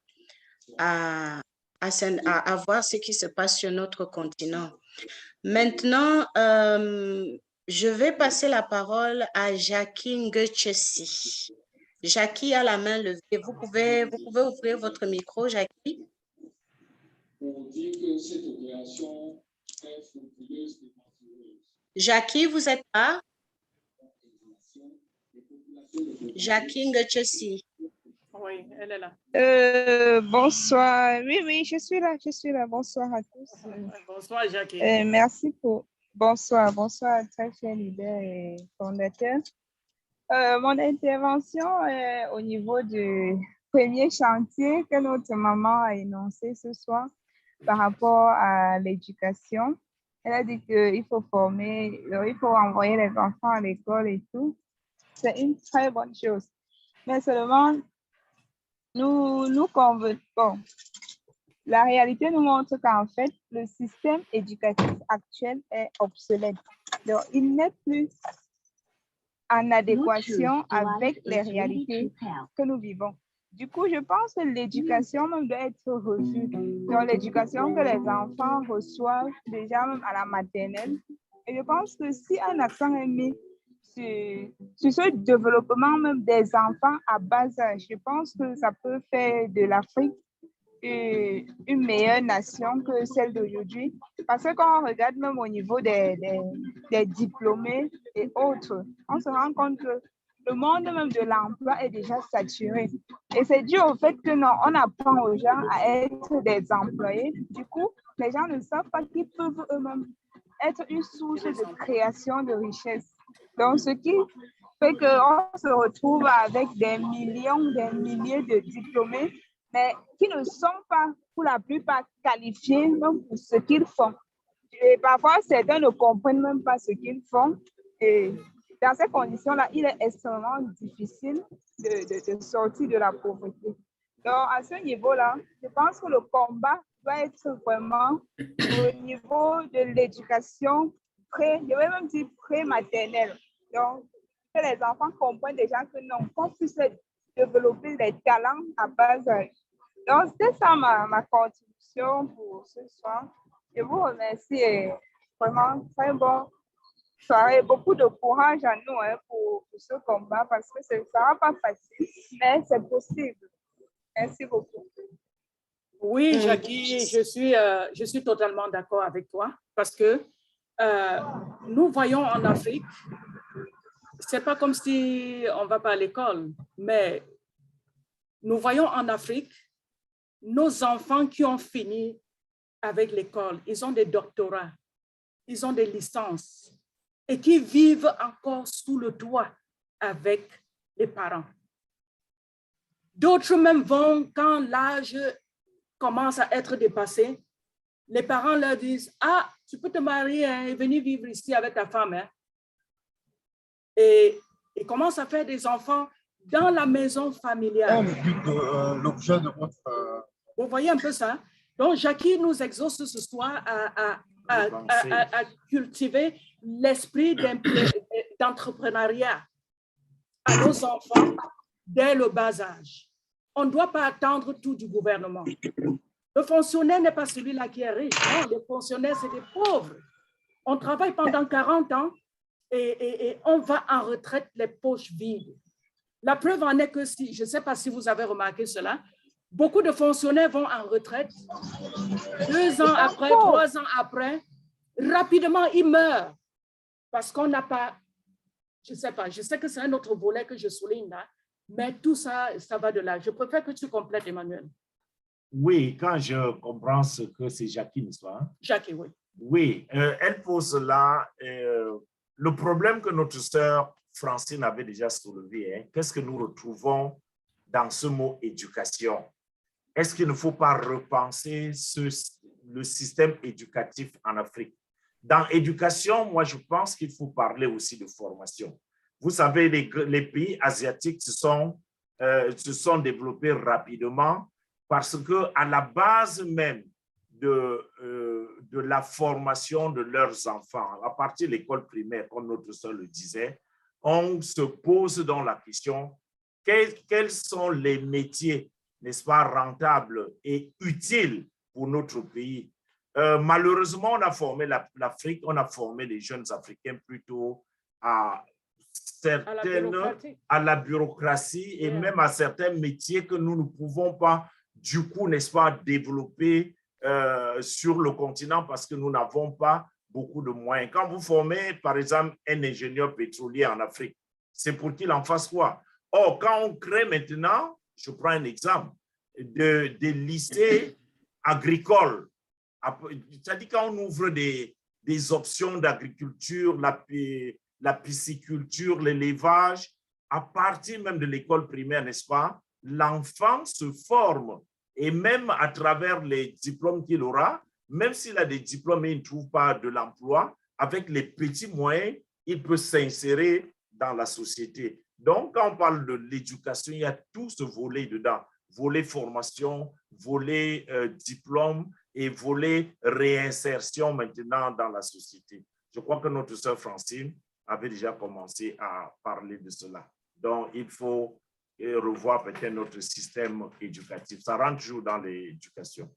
voir ce qui se passe sur notre continent. Maintenant, je vais passer la parole à Jackie Ngechesi. Jackie a la main levée. Vous pouvez ouvrir votre micro, Jackie.
Pour dire que cette opération est frauduleuse et mentireuse.
Jackie, vous êtes là? Jackie Ngechesi.
Oui, elle est là.
Bonsoir. Oui, je suis là. Bonsoir à tous.
Bonsoir, Jackie.
Merci pour... Bonsoir, très cher leader et fondateur. Mon intervention est au niveau du premier chantier que notre maman a énoncé ce soir par rapport à l'éducation. Elle a dit qu'il faut former, il faut envoyer les enfants à l'école et tout. C'est une très bonne chose. Mais seulement, nous bon, la réalité nous montre qu'en fait, le système éducatif actuel est obsolète. Donc, il n'est plus en adéquation avec les réalités que nous vivons. Du coup, je pense que l'éducation même doit être revue. Donc, l'éducation que les enfants reçoivent déjà même à la maternelle. Et je pense que si un accent est mis sur ce développement même des enfants à bas âge, je pense que ça peut faire de l'Afrique une meilleure nation que celle d'aujourd'hui. Parce que quand on regarde même au niveau des diplômés et autres, on se rend compte que le monde même de l'emploi est déjà saturé. Et c'est dû au fait que non, on apprend aux gens à être des employés. Du coup, les gens ne savent pas qu'ils peuvent eux-mêmes être une source de création de richesse. Donc, ce qui fait qu'on se retrouve avec des millions, des milliers de diplômés, mais qui ne sont pas, pour la plupart, qualifiés même pour ce qu'ils font. Et parfois, certains ne comprennent même pas ce qu'ils font. Et dans ces conditions-là, il est extrêmement difficile de sortir de la pauvreté. Donc, à ce niveau-là, je pense que le combat doit être vraiment au niveau de l'éducation je vais même dire pré-maternelle. Donc, que les enfants comprennent déjà que non, qu'on puisse développer des talents à bas âge. Donc, c'est ça ma contribution pour ce soir. Je vous remercie et vraiment très bon soirée. Beaucoup de courage à nous pour ce combat parce que ça ne sera pas facile, mais c'est possible. Merci beaucoup.
Oui, Jackie, je suis totalement d'accord avec toi parce que nous voyons en Afrique, c'est pas comme si on va pas à l'école, mais nous voyons en Afrique nos enfants qui ont fini avec l'école, ils ont des doctorats, ils ont des licences et qui vivent encore sous le toit avec les parents. D'autres même vont, quand l'âge commence à être dépassé, les parents leur disent, ah, tu peux te marier et venir vivre ici avec ta femme. Hein? Et ils commencent à faire des enfants dans la maison familiale.
L'objet de votre...
Vous voyez un peu ça? Donc, Jackie nous exauce ce soir à cultiver l'esprit d'entrepreneuriat à nos enfants dès le bas âge. On ne doit pas attendre tout du gouvernement. Le fonctionnaire n'est pas celui-là qui est riche. Non, les fonctionnaires, c'est des pauvres. On travaille pendant 40 ans et on va en retraite les poches vides. La preuve en est que, je ne sais pas si vous avez remarqué cela, beaucoup de fonctionnaires vont en retraite 2 ans après, 3 ans après, rapidement, ils meurent parce qu'on n'a pas, je ne sais pas, je sais que c'est un autre volet que je souligne là, mais tout ça, ça va de là. Je préfère que tu complètes, Emmanuel.
Oui, quand je comprends ce que c'est Jackie, n'est-ce pas?
Jackie, oui.
Oui, elle pose là le problème que notre sœur Francine avait déjà soulevé. Hein, qu'est-ce que nous retrouvons dans ce mot éducation? Est-ce qu'il ne faut pas repenser le système éducatif en Afrique? Dans éducation, moi, je pense qu'il faut parler aussi de formation. Vous savez, les pays asiatiques se sont développés rapidement parce qu'à la base même de la formation de leurs enfants, à partir de l'école primaire, comme notre sœur le disait, on se pose donc la question, quels sont les métiers, n'est-ce pas, rentables et utiles pour notre pays? Malheureusement, on a formé l'Afrique, on a formé les jeunes Africains plutôt à la bureaucratie et même à certains métiers que nous ne pouvons pas, du coup, n'est-ce pas, développer sur le continent parce que nous n'avons pas beaucoup de moyens. Quand vous formez, par exemple, un ingénieur pétrolier en Afrique, c'est pour qu'il en fasse quoi? Or, quand on crée maintenant, je prends un exemple, des lycées agricoles, c'est-à-dire quand on ouvre des options d'agriculture, la pisciculture, l'élevage, à partir même de l'école primaire, n'est-ce pas, l'enfant se forme et même à travers les diplômes qu'il aura, même s'il a des diplômes et il ne trouve pas de l'emploi, avec les petits moyens, il peut s'insérer dans la société. Donc, quand on parle de l'éducation, il y a tout ce volet dedans. Volet formation, volet diplôme et volet réinsertion maintenant dans la société. Je crois que notre sœur Francine avait déjà commencé à parler de cela. Donc, il faut revoir peut-être notre système éducatif. Ça rentre toujours dans l'éducation.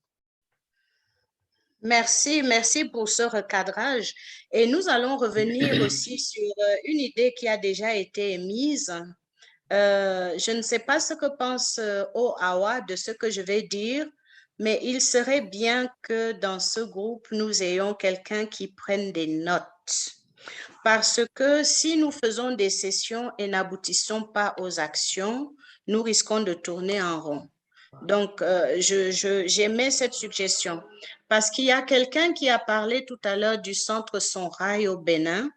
Merci, merci pour ce recadrage. Et nous allons revenir aussi sur une idée qui a déjà été émise. Je ne sais pas ce que pense Oawa de ce que je vais dire, mais il serait bien que dans ce groupe, nous ayons quelqu'un qui prenne des notes. Parce que si nous faisons des sessions et n'aboutissons pas aux actions, nous risquons de tourner en rond. Donc, j'aimais cette suggestion parce qu'il y a quelqu'un qui a parlé tout à l'heure du centre Songhai au Bénin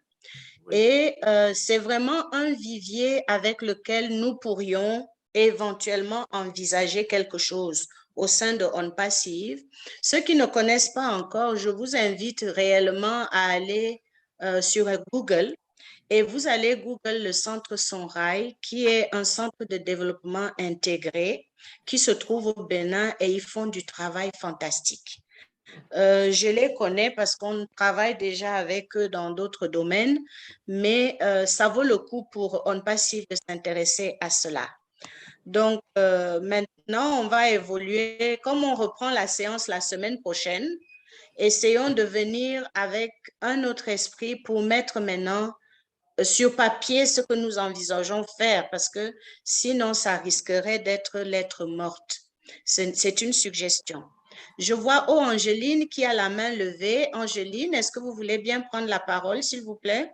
et c'est vraiment un vivier avec lequel nous pourrions éventuellement envisager quelque chose au sein de On Passive. Ceux qui ne connaissent pas encore, je vous invite réellement à aller sur Google et vous allez Google le centre Songhai qui est un centre de développement intégré qui se trouve au Bénin et ils font du travail fantastique. Je les connais parce qu'on travaille déjà avec eux dans d'autres domaines, mais ça vaut le coup pour On Passive de s'intéresser à cela. Donc, maintenant, on va évoluer. Comme on reprend la séance la semaine prochaine, essayons de venir avec un autre esprit pour mettre maintenant sur papier ce que nous envisageons faire, parce que sinon, ça risquerait d'être lettre morte. C'est une suggestion. Je vois Angéline qui a la main levée. Angéline, est-ce que vous voulez bien prendre la parole, s'il vous plaît?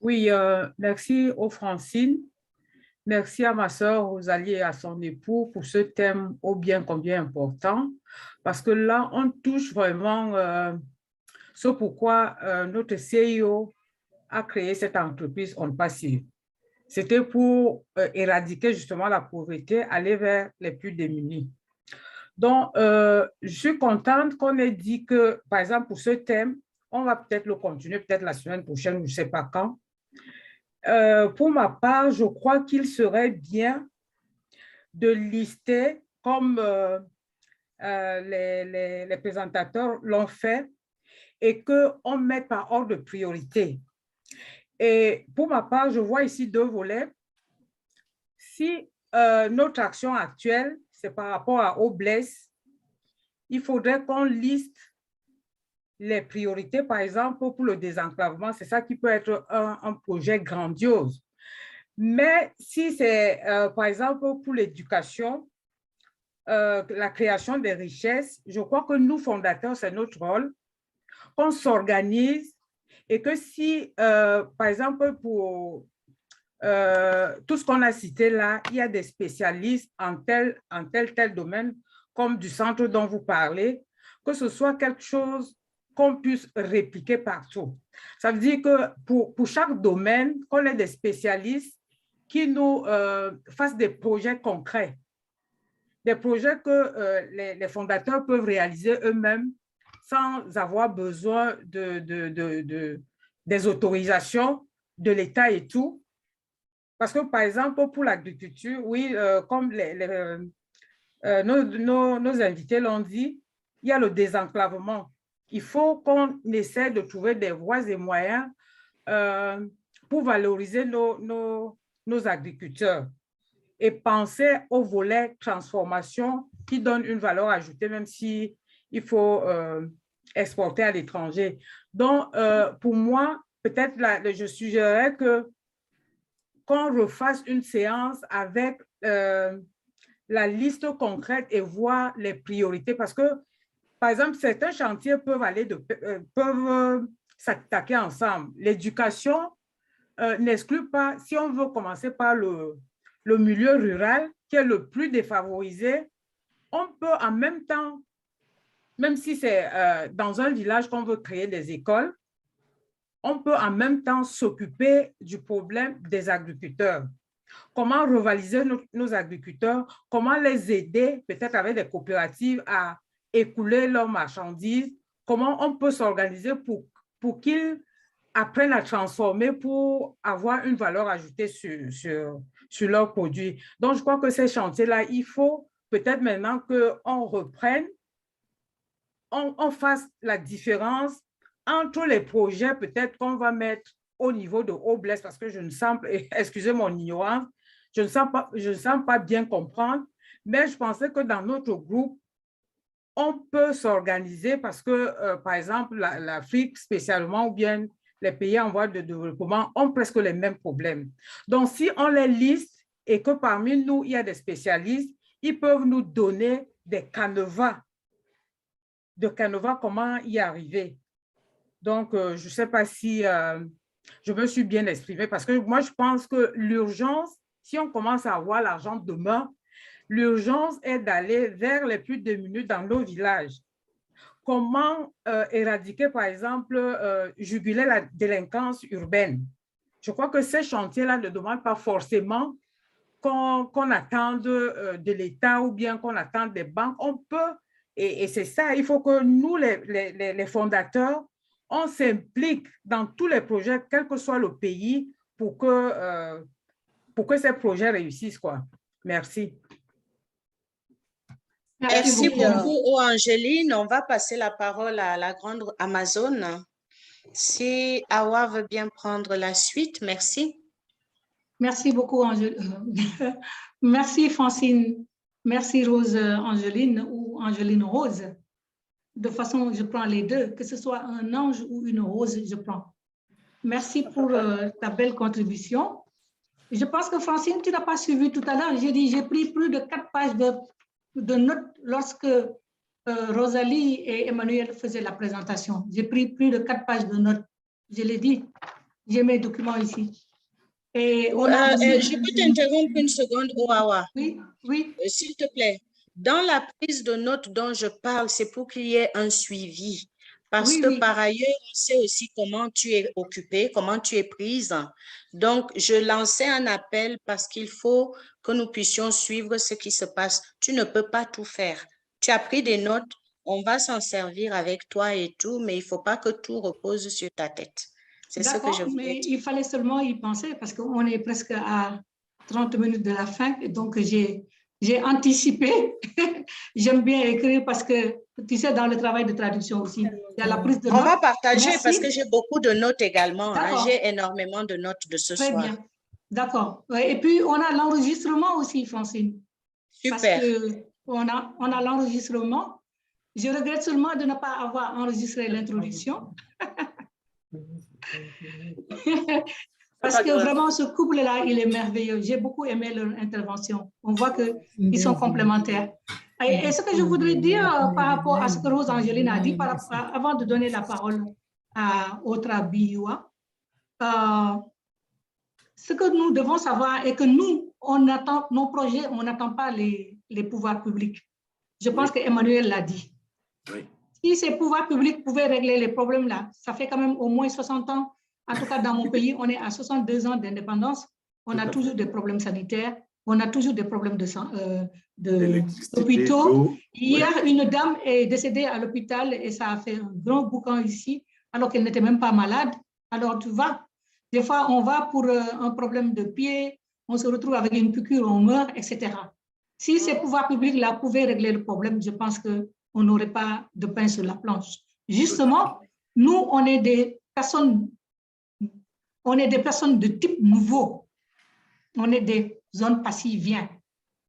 Oui, merci Francine. Merci à ma sœur Rosalie et à son époux pour ce thème ô bien combien important, parce que là, on touche vraiment ce pourquoi notre CIO a créé cette entreprise On Passive. C'était pour éradiquer justement la pauvreté, aller vers les plus démunis. Donc, je suis contente qu'on ait dit que, par exemple, pour ce thème, on va peut-être le continuer, peut-être la semaine prochaine, je ne sais pas quand. Pour ma part, je crois qu'il serait bien de lister, comme les présentateurs l'ont fait, et qu'on mette par ordre de priorité. Et pour ma part, je vois ici deux volets. Si notre action actuelle, c'est par rapport à Obless, il faudrait qu'on liste les priorités, par exemple, pour le désenclavement. C'est ça qui peut être un projet grandiose. Mais si c'est, par exemple, pour l'éducation, la création des richesses, je crois que nous, fondateurs, c'est notre rôle, qu'on s'organise et que si, par exemple, pour tout ce qu'on a cité là, il y a des spécialistes en tel domaine, comme du centre dont vous parlez, que ce soit quelque chose qu'on puisse répliquer partout. Ça veut dire que pour chaque domaine, qu'on ait des spécialistes qui nous fassent des projets concrets, des projets que les fondateurs peuvent réaliser eux-mêmes sans avoir besoin des autorisations de l'État et tout. Parce que, par exemple, pour l'agriculture, oui, comme nos invités l'ont dit, il y a le désenclavement. Il faut qu'on essaie de trouver des voies et moyens pour valoriser nos agriculteurs et penser au volet transformation qui donne une valeur ajoutée, même si il faut exporter à l'étranger. Donc, pour moi, peut-être je suggérerais qu'on refasse une séance avec la liste concrète et voir les priorités. Parce que, par exemple, certains chantiers peuvent s'attaquer ensemble. L'éducation n'exclut pas, si on veut commencer par le milieu rural, qui est le plus défavorisé, on peut en même temps, même si c'est dans un village qu'on veut créer des écoles, on peut en même temps s'occuper du problème des agriculteurs. Comment revaloriser nos agriculteurs, comment les aider, peut-être avec des coopératives, à écouler leurs marchandises, comment on peut s'organiser pour qu'ils apprennent à transformer pour avoir une valeur ajoutée sur leurs produits. Donc, je crois que ces chantiers-là, il faut peut-être maintenant qu'on reprenne, on fasse la différence entre les projets peut-être qu'on va mettre au niveau de Obless, parce que je ne sens, excusez mon ignorance, je ne sens pas bien comprendre, mais je pensais que dans notre groupe, on peut s'organiser parce que, par exemple, l'Afrique spécialement ou bien les pays en voie de développement ont presque les mêmes problèmes. Donc, si on les liste et que parmi nous, il y a des spécialistes, ils peuvent nous donner des canevas, comment y arriver. Donc, je ne sais pas si je me suis bien exprimée parce que moi, je pense que l'urgence, si on commence à avoir l'argent demain, l'urgence est d'aller vers les plus démunis dans nos villages. Comment éradiquer, par exemple, juguler la délinquance urbaine? Je crois que ces chantiers-là ne demandent pas forcément qu'on attende de l'État ou bien qu'on attende des banques. On peut, et c'est ça, il faut que nous, les fondateurs, on s'implique dans tous les projets, quel que soit le pays, pour que ces projets réussissent, quoi. Merci.
Merci beaucoup, Angeline. On va passer la parole à la grande Amazone. Si Awa veut bien prendre la suite, merci.
Merci beaucoup, Angeline. Merci, Francine. Merci, Rose Angeline ou Angeline Rose. De façon, je prends les deux, que ce soit un ange ou une rose, je prends. Merci pour ta belle contribution. Je pense que, Francine, tu n'as pas suivi tout à l'heure. J'ai dit, j'ai pris plus de 4 pages de notes lorsque Rosalie et Emmanuel faisaient la présentation. J'ai pris plus de 4 pages de notes. Je l'ai dit, j'ai mes documents ici. Et on a
je peux t'interrompre une seconde, Oawa?
Oui, oui.
S'il te plaît, dans la prise de notes dont je parle, c'est pour qu'il y ait un suivi. Parce que par ailleurs, on sait aussi comment tu es occupée, comment tu es prise. Donc, je lançais un appel parce qu'il faut que nous puissions suivre ce qui se passe. Tu ne peux pas tout faire. Tu as pris des notes, on va s'en servir avec toi et tout, mais il ne faut pas que tout repose sur ta tête. C'est ce que je voulais dire.
Il fallait seulement y penser parce qu'on est presque à 30 minutes de la fin. Et donc, j'ai anticipé. J'aime bien écrire parce que, tu sais, dans le travail de traduction aussi, il y a la prise de notes.
On va partager parce que j'ai beaucoup de notes également. Hein. J'ai énormément de notes de ce soir.
Très bien. D'accord. Et puis, on a l'enregistrement aussi, Francine.
Super.
Parce qu'on a l'enregistrement. Je regrette seulement de ne pas avoir enregistré l'introduction. Parce que vraiment, ce couple-là, il est merveilleux. J'ai beaucoup aimé leur intervention. On voit qu'ils sont complémentaires. Et ce que je voudrais dire par rapport à ce que Rose Angeline a dit, avant de donner la parole à Otra Biwa, ce que nous devons savoir est que nous, on attend nos projets, on n'attend pas les pouvoirs publics. Je pense qu'Emmanuel l'a dit.
Oui.
Si ces pouvoirs publics pouvaient régler les problèmes là, ça fait quand même au moins 60 ans. En tout cas, dans mon pays, on est à 62 ans d'indépendance. On a toujours des problèmes sanitaires. On a toujours des problèmes d'hôpitaux. Hier, une dame est décédée à l'hôpital et ça a fait un grand boucan ici, alors qu'elle n'était même pas malade. Alors, tu vois, des fois, on va pour un problème de pied, on se retrouve avec une piqûre, on meurt, etc. Si ces pouvoirs publics-là pouvaient régler le problème, je pense qu'on n'aurait pas de pain sur la planche. Justement, nous, on est des personnes de type nouveau. On est des zones passiviens.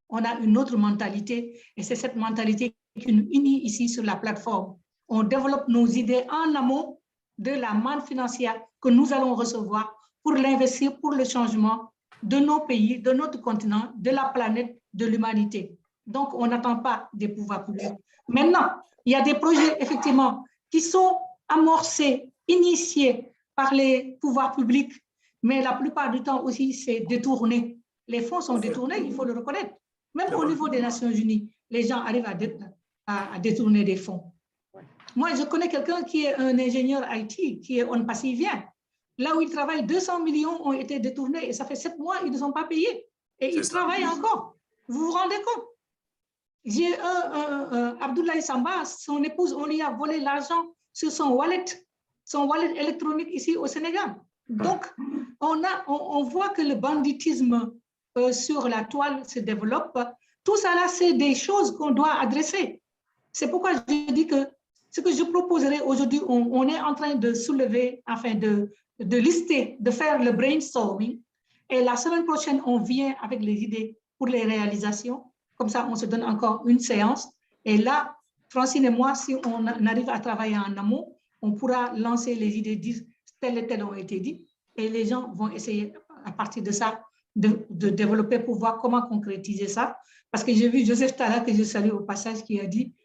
On a une autre mentalité et c'est cette mentalité qui nous unit ici sur la plateforme. On développe nos idées en amont de la manne financière que nous allons recevoir pour l'investir pour le changement de nos pays, de notre continent, de la planète, de l'humanité. Donc, on n'attend pas des pouvoirs publics. Maintenant, il y a des projets, effectivement, qui sont amorcés, initiés par les pouvoirs publics, mais la plupart du temps aussi, c'est détourné. Les fonds sont détournés, il faut le reconnaître. Même au niveau des Nations Unies, les gens arrivent à détourner des fonds. Moi, je connais quelqu'un qui est un ingénieur IT, qui est on passivien. Là où il travaille, 200 millions ont été détournés et ça fait 7 mois, ils ne sont pas payés. Et ils travaillent encore. Vous vous rendez compte? J'ai Abdoulaye Samba, son épouse, on lui a volé l'argent sur son wallet électronique ici au Sénégal. Donc, on voit que le banditisme sur la toile se développe. Tout ça là, c'est des choses qu'on doit adresser. C'est pourquoi je dis que ce que je proposerai aujourd'hui, on est en train de soulever, enfin de lister, de faire le brainstorming. Et la semaine prochaine, on vient avec les idées pour les réalisations. Comme ça, on se donne encore une séance. Et là, Francine et moi, si on arrive à travailler en amont, on pourra lancer les idées, dire telles et telles ont été dites. Et les gens vont essayer, à partir de ça, de développer pour voir comment concrétiser ça. Parce que j'ai vu Joseph Tala, que je salue au passage, qui a dit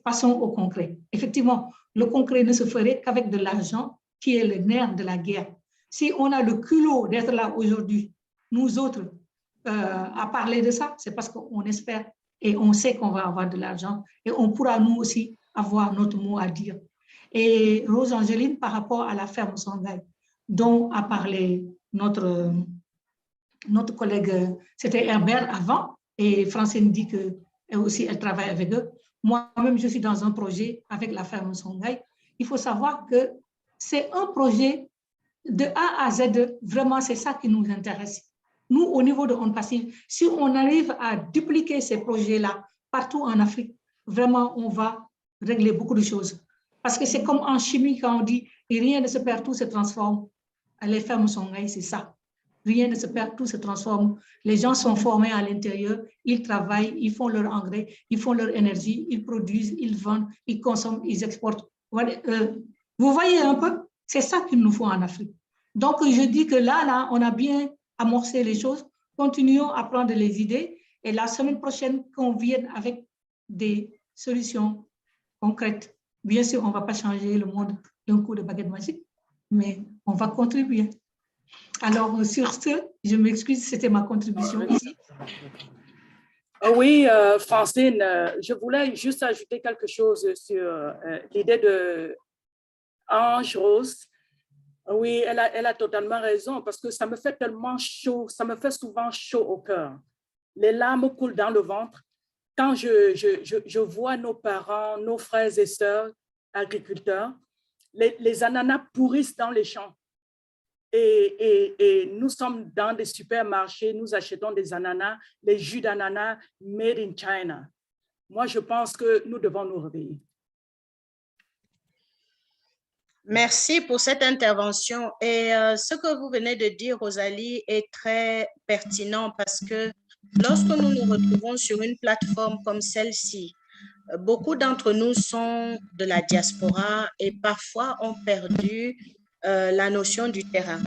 passons au concret. Effectivement, le concret ne se ferait qu'avec de l'argent, qui est le nerf de la guerre. Si on a le culot d'être là aujourd'hui, nous autres, à parler de ça, c'est parce qu'on espère et on sait qu'on va avoir de l'argent et on pourra nous aussi avoir notre mot à dire. Et Rose Angéline, par rapport à la ferme Songhai, dont a parlé notre collègue, c'était Herbert avant, et Francine dit qu'elle aussi, elle travaille avec eux. Moi-même, je suis dans un projet avec la ferme Songhai. Il faut savoir que c'est un projet de A à Z, vraiment, c'est ça qui nous intéresse. Nous, au niveau de Onde Passive, si on arrive à dupliquer ces projets-là partout en Afrique, vraiment, on va régler beaucoup de choses. Parce que c'est comme en chimie, quand on dit « rien ne se perd, tout se transforme ». Les fermes Songhai, c'est ça. Rien ne se perd, tout se transforme. Les gens sont formés à l'intérieur, ils travaillent, ils font leur engrais, ils font leur énergie, ils produisent, ils vendent, ils consomment, ils exportent. Vous voyez un peu? C'est ça qu'il nous faut en Afrique. Donc, je dis que là, on a bien amorcé les choses. Continuons à prendre les idées et la semaine prochaine, qu'on vienne avec des solutions concrètes. Bien sûr, on ne va pas changer le monde d'un coup de baguette magique, mais on va contribuer. Alors, sur ce, je m'excuse, c'était ma contribution ici.
Oui, Francine, je voulais juste ajouter quelque chose sur l'idée de Ange Rose. Oui, elle a totalement raison parce que ça me fait tellement chaud, ça me fait souvent chaud au cœur. Les larmes coulent dans le ventre quand je vois nos parents, nos frères et sœurs agriculteurs, les ananas pourrissent dans les champs. Et nous sommes dans des supermarchés, nous achetons des ananas, les jus d'ananas made in China. Moi, je pense que nous devons nous réveiller.
Merci pour cette intervention. Et ce que vous venez de dire, Rosalie, est très pertinent parce que lorsque nous nous retrouvons sur une plateforme comme celle-ci, beaucoup d'entre nous sont de la diaspora et parfois ont perdu la notion du terrain.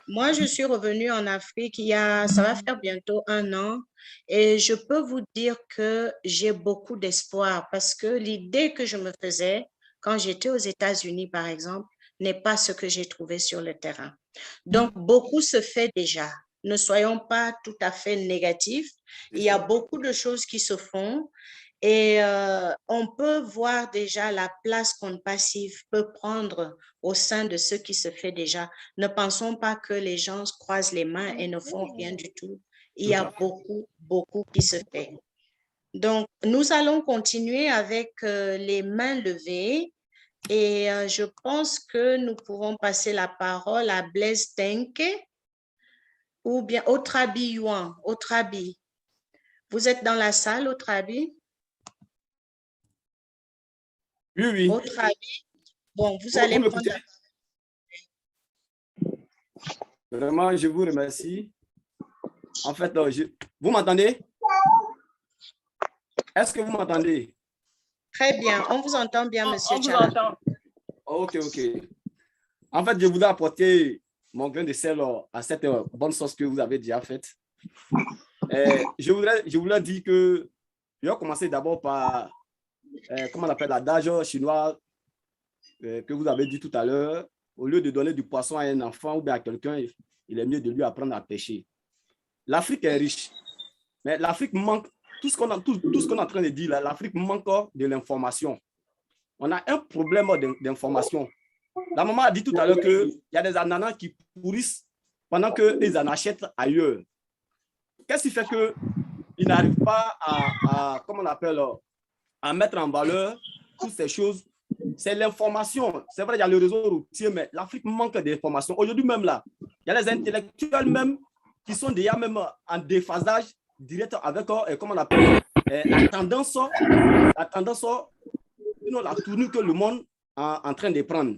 Moi, je suis revenue en Afrique ça va faire bientôt 1 an et je peux vous dire que j'ai beaucoup d'espoir parce que l'idée que je me faisais quand j'étais aux États-Unis, par exemple, n'est pas ce que j'ai trouvé sur le terrain. Donc, beaucoup se fait déjà. Ne soyons pas tout à fait négatifs. Il y a beaucoup de choses qui se font et on peut voir déjà la place qu'Onde Passive peut prendre au sein de ce qui se fait déjà. Ne pensons pas que les gens croisent les mains et ne font rien du tout. Il y a beaucoup qui se fait. Donc, nous allons continuer avec les mains levées. Et je pense que nous pourrons passer la parole à Blaise Tenke ou bien Otrabi Yuan. Otrabi, vous êtes dans la salle, Otrabi?
Oui, oui.
Otrabi, bon, vous allez prendre la parole.
Vraiment, je vous remercie. En fait, vous m'entendez? Est-ce que vous m'entendez?
Très bien, on vous entend bien, monsieur Tchala.
Ok. En fait, je voudrais apporter mon grain de sel à cette bonne sauce que vous avez déjà faite. Je voulais dire que je vais commencer d'abord par, comment on appelle, l'adage chinois que vous avez dit tout à l'heure. Au lieu de donner du poisson à un enfant ou bien à quelqu'un, il est mieux de lui apprendre à pêcher. L'Afrique est riche, mais l'Afrique manque. Tout ce qu'on est en train de dire là, l'Afrique manque de l'information. On a un problème d'information. La maman a dit tout à l'heure qu'il y a des ananas qui pourrissent pendant qu'ils en achètent ailleurs. Qu'est-ce qui fait que ils n'arrivent pas comment on appelle, à mettre en valeur toutes ces choses. C'est l'information. C'est vrai, il y a le réseau routier, mais l'Afrique manque d'informations. Aujourd'hui même là, il y a les intellectuels même qui sont déjà même en déphasage direct avec, comment on appelle, la tendance, sinon la tournure que le monde est en train de prendre.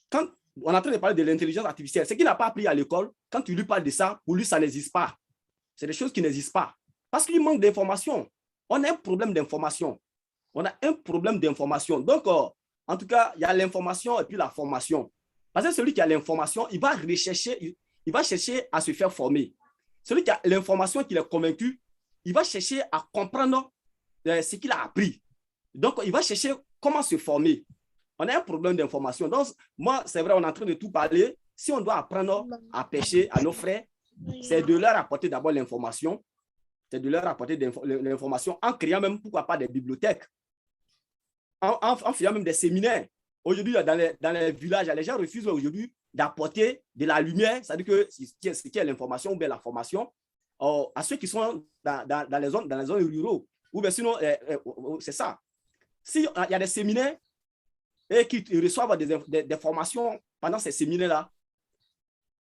Quand on est en train de parler de l'intelligence artificielle, ce qu'il n'a pas appris à l'école, quand tu lui parles de ça, pour lui, ça n'existe pas. C'est des choses qui n'existent pas. Parce qu'il manque d'informations. On a un problème d'information. On a un problème d'information. Donc, en tout cas, il y a l'information et puis la formation. Parce que celui qui a l'information, il va rechercher, il va chercher à se faire former. Celui qui a l'information, qu'il est convaincu, il va chercher à comprendre ce qu'il a appris. Donc, il va chercher comment se former. On a un problème d'information. Donc, moi, c'est vrai, on est en train de tout parler. Si on doit apprendre à pêcher à nos frères, c'est de leur apporter d'abord l'information. C'est de leur apporter l'information en créant même, pourquoi pas, des bibliothèques, en faisant même des séminaires. Aujourd'hui, dans les villages, les gens refusent aujourd'hui d'apporter de la lumière, c'est-à-dire que ce qui est l'information ou bien la formation, à ceux qui sont dans les zones rurales. Ou bien sinon, c'est ça. S'il y a des séminaires et qu'ils reçoivent des formations pendant ces séminaires-là,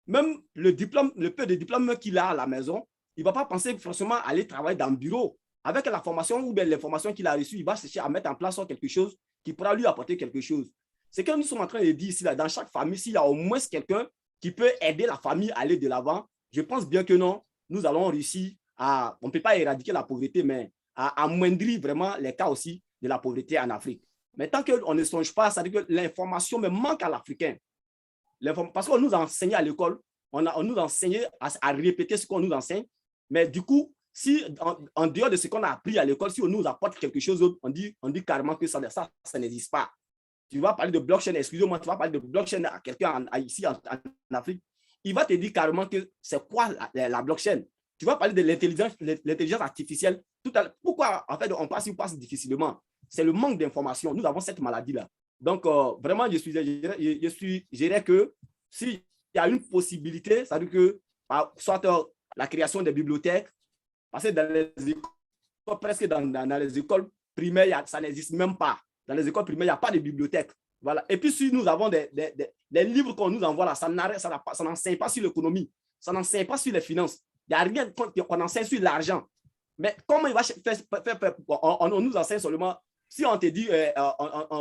même le peu de diplôme qu'il a à la maison, il ne va pas penser forcément à aller travailler dans le bureau. Avec la formation ou bien l'information qu'il a reçue, il va chercher à mettre en place quelque chose qui pourra lui apporter quelque chose. C'est que nous sommes en train de dire ici, là, dans chaque famille, s'il y a au moins quelqu'un qui peut aider la famille à aller de l'avant, je pense bien que non, nous allons réussir à, on ne peut pas éradiquer la pauvreté, mais à amoindrir vraiment les cas aussi de la pauvreté en Afrique. Mais tant qu'on ne songe pas, ça veut dire que l'information me manque à l'Africain. Parce qu'on nous a enseigné à l'école, on nous a enseigné à répéter ce qu'on nous enseigne, mais du coup, si en dehors de ce qu'on a appris à l'école, si on nous apporte quelque chose d'autre, on dit carrément que ça n'existe pas. Tu vas parler de blockchain, excusez-moi, tu vas parler de blockchain à quelqu'un ici en Afrique, il va te dire carrément que c'est quoi la blockchain. Tu vas parler de l'intelligence artificielle. Pourquoi en fait on passe difficilement? C'est le manque d'information. Nous avons cette maladie-là. Donc, vraiment, je dirais que s'il y a une possibilité, ça veut dire que soit la création des bibliothèques, parce que dans les écoles, presque dans les écoles primaires, ça n'existe même pas. Dans les écoles primaires, il n'y a pas de bibliothèque. Voilà. Et puis, si nous avons des livres qu'on nous envoie là, ça n'enseigne pas sur l'économie, ça n'enseigne pas sur les finances. Il n'y a rien qu'on enseigne sur l'argent. Mais comment il va faire on nous enseigne seulement, si on te dit,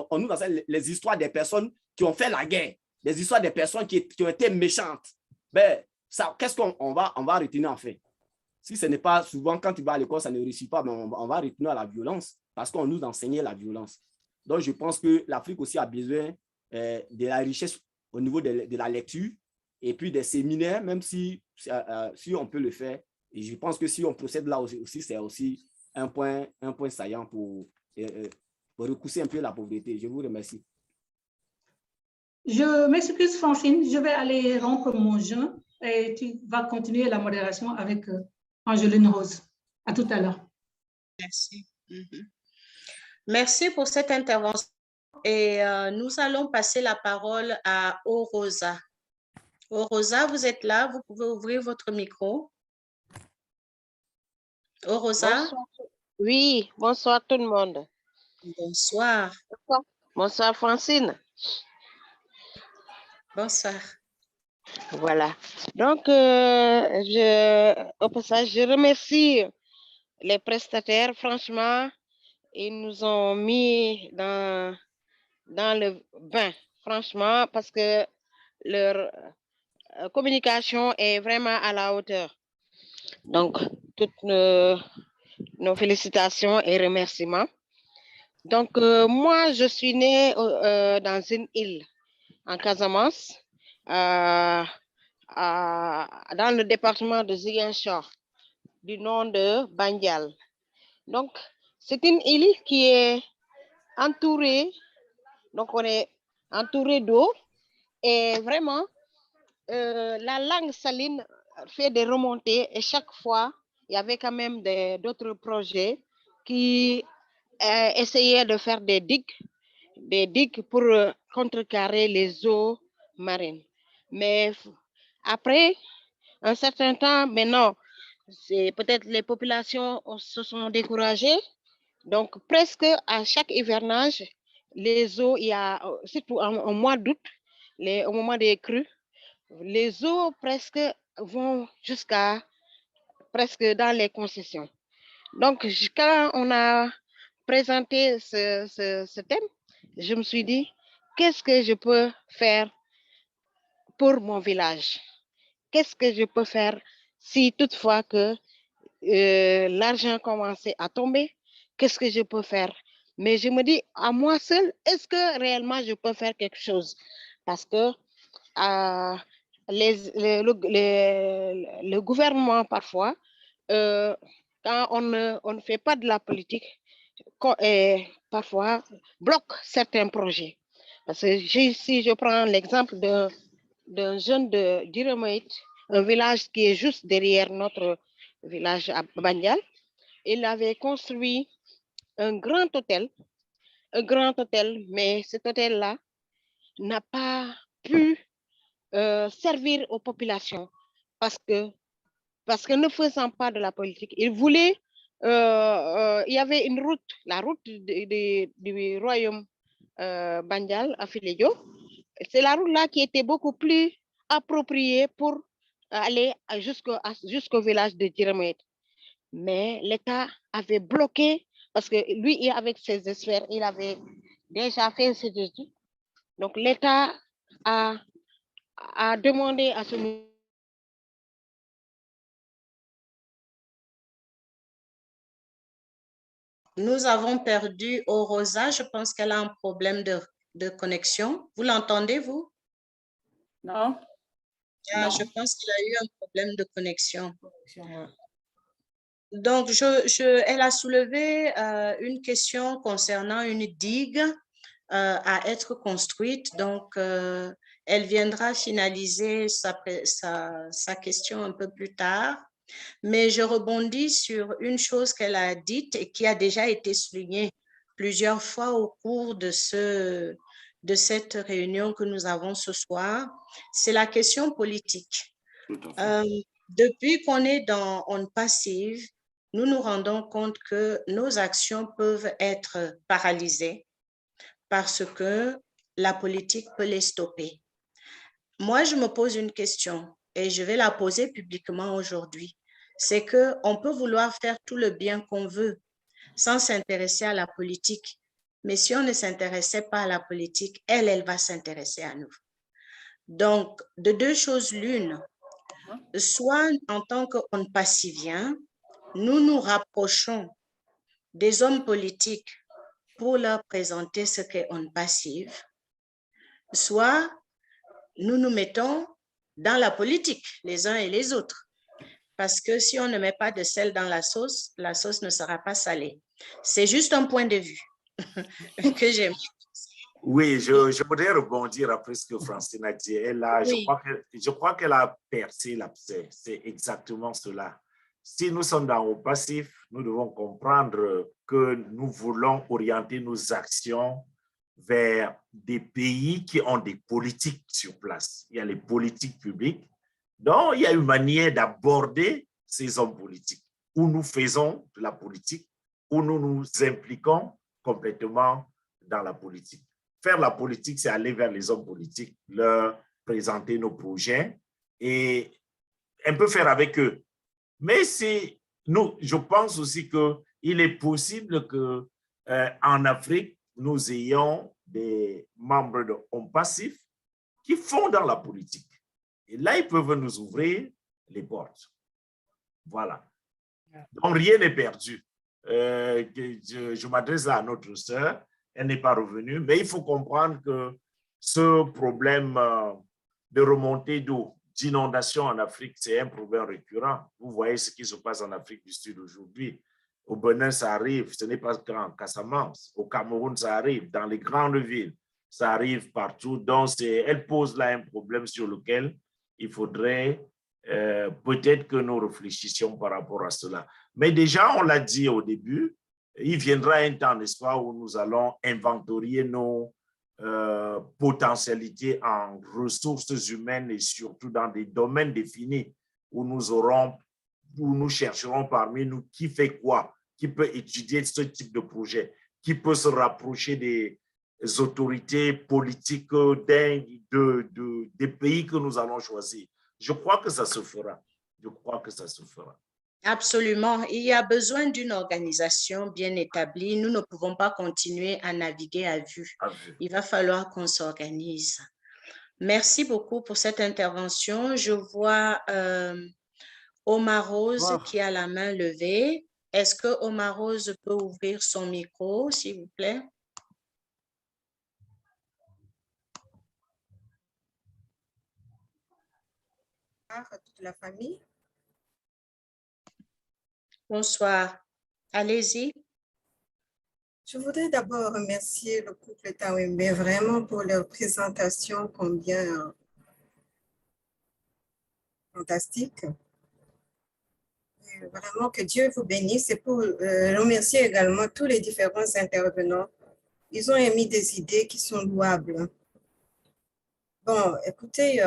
on nous enseigne les histoires des personnes qui ont fait la guerre, les histoires des personnes qui ont été méchantes, ben, qu'est-ce qu'on va retenir en fait? Si ce n'est pas souvent, quand tu vas à l'école, ça ne réussit pas, mais on va retenir à la violence parce qu'on nous enseignait la violence. Donc, je pense que l'Afrique aussi a besoin de la richesse au niveau de la lecture et puis des séminaires, même si on peut le faire. Et je pense que si on procède là aussi, c'est aussi un point saillant pour repousser un peu la pauvreté. Je vous remercie.
Je m'excuse, Francine, je vais aller rompre mon jeûne et tu vas continuer la modération avec Angeline Rose. À tout à l'heure.
Merci. Merci pour cette intervention. Et nous allons passer la parole à Orosa. Orosa, vous êtes là, vous pouvez ouvrir votre micro. Orosa?
Bonsoir. Oui, bonsoir tout le monde.
Bonsoir.
Bonsoir Francine.
Bonsoir.
Voilà. Donc, au passage, je remercie les prestataires. Franchement, ils nous ont mis dans le bain, franchement, parce que leur communication est vraiment à la hauteur. Donc, toutes nos félicitations et remerciements. Donc, moi, je suis née dans une île en Casamance, dans le département de Ziguinchor, du nom de Bandial. Donc, c'est une île qui est entourée, donc on est entouré d'eau et vraiment, la langue saline fait des remontées et chaque fois, il y avait quand même d'autres projets qui essayaient de faire des digues pour contrecarrer les eaux marines. Mais après un certain temps, maintenant, peut-être les populations se sont découragées. Donc, presque à chaque hivernage, les eaux, il y a, surtout au mois d'août, au moment des crues, les eaux presque vont jusqu'à presque dans les concessions. Donc, quand on a présenté ce thème, je me suis dit, qu'est-ce que je peux faire pour mon village? Qu'est-ce que je peux faire si toutefois que l'argent commençait à tomber? Qu'est-ce que je peux faire? Mais je me dis, à moi seule, est-ce que réellement je peux faire quelque chose? Parce que le gouvernement, parfois, quand on ne fait pas de la politique, parfois bloque certains projets. Parce que si je prends l'exemple d'un jeune de Diramoït, un village qui est juste derrière notre village à Bandial, il avait construit un grand hôtel, mais cet hôtel-là n'a pas pu servir aux populations parce que ne faisant pas de la politique, il voulait, il y avait une route, la route du royaume Bandial à Filédio. C'est la route là qui était beaucoup plus appropriée pour aller jusqu'au village de Diramoït. Mais l'État avait bloqué parce que lui, avec ses experts, il avait déjà fait ses études. Donc, l'État a demandé à ce moment.
Nous avons perdu Orosa. Je pense qu'elle a un problème de connexion. Vous l'entendez, vous?
Non.
Ah, je pense qu'il a eu un problème de connexion. Donc, elle a soulevé une question concernant une digue à être construite. Donc, elle viendra finaliser sa question un peu plus tard. Mais je rebondis sur une chose qu'elle a dite et qui a déjà été soulignée plusieurs fois au cours de cette réunion que nous avons ce soir. C'est la question politique. Depuis qu'on est dans On Passive, nous nous rendons compte que nos actions peuvent être paralysées parce que la politique peut les stopper. Moi, je me pose une question et je vais la poser publiquement aujourd'hui. C'est qu'on peut vouloir faire tout le bien qu'on veut sans s'intéresser à la politique. Mais si on ne s'intéressait pas à la politique, elle va s'intéresser à nous. Donc, de deux choses l'une, soit en tant qu'on passivien, nous nous rapprochons des hommes politiques pour leur présenter ce qu'est On Passive, soit nous nous mettons dans la politique, les uns et les autres. Parce que si on ne met pas de sel dans la sauce ne sera pas salée. C'est juste un point de vue que j'aime.
Oui, je voudrais rebondir après ce que Francine a dit. Oui. Je crois qu'elle a percé l'abcès. C'est exactement cela. Si nous sommes dans le passif, nous devons comprendre que nous voulons orienter nos actions vers des pays qui ont des politiques sur place. Il y a les politiques publiques. Donc, il y a une manière d'aborder ces hommes politiques, où nous faisons de la politique, où nous nous impliquons complètement dans la politique. Faire la politique, c'est aller vers les hommes politiques, leur présenter nos projets et un peu faire avec eux. Mais je pense aussi qu'il est possible qu'en Afrique, nous ayons des membres de On Passif qui font dans la politique. Et là, ils peuvent nous ouvrir les portes. Voilà. Donc, rien n'est perdu. Je m'adresse à notre sœur. Elle n'est pas revenue, mais il faut comprendre que ce problème de remontée d'eau, d'inondation en Afrique, c'est un problème récurrent. Vous voyez ce qui se passe en Afrique du Sud aujourd'hui. Au Bénin, ça arrive, ce n'est pas qu'en Casamance. Au Cameroun, ça arrive. Dans les grandes villes, ça arrive partout. Donc, elle pose là un problème sur lequel il faudrait peut-être que nous réfléchissions par rapport à cela. Mais déjà, on l'a dit au début, il viendra un temps, n'est-ce pas, où nous allons inventorier nos potentialités en ressources humaines et surtout dans des domaines définis où nous aurons où nous chercherons parmi nous qui fait quoi, qui peut étudier ce type de projet, qui peut se rapprocher des autorités politiques des pays que nous allons choisir. Je crois que ça se fera. Je crois que ça se fera.
Absolument. Il y a besoin d'une organisation bien établie. Nous ne pouvons pas continuer à naviguer à vue. Il va falloir qu'on s'organise. Merci beaucoup pour cette intervention. Je vois Omar Rose qui a la main levée. Est-ce que Omar Rose peut ouvrir son micro, s'il vous plaît?
À toute la famille.
Bonsoir. Allez-y.
Je voudrais d'abord remercier le couple Tawembe vraiment pour leur présentation combien fantastique. Et vraiment que Dieu vous bénisse et pour remercier également tous les différents intervenants. Ils ont émis des idées qui sont louables. Bon, écoutez,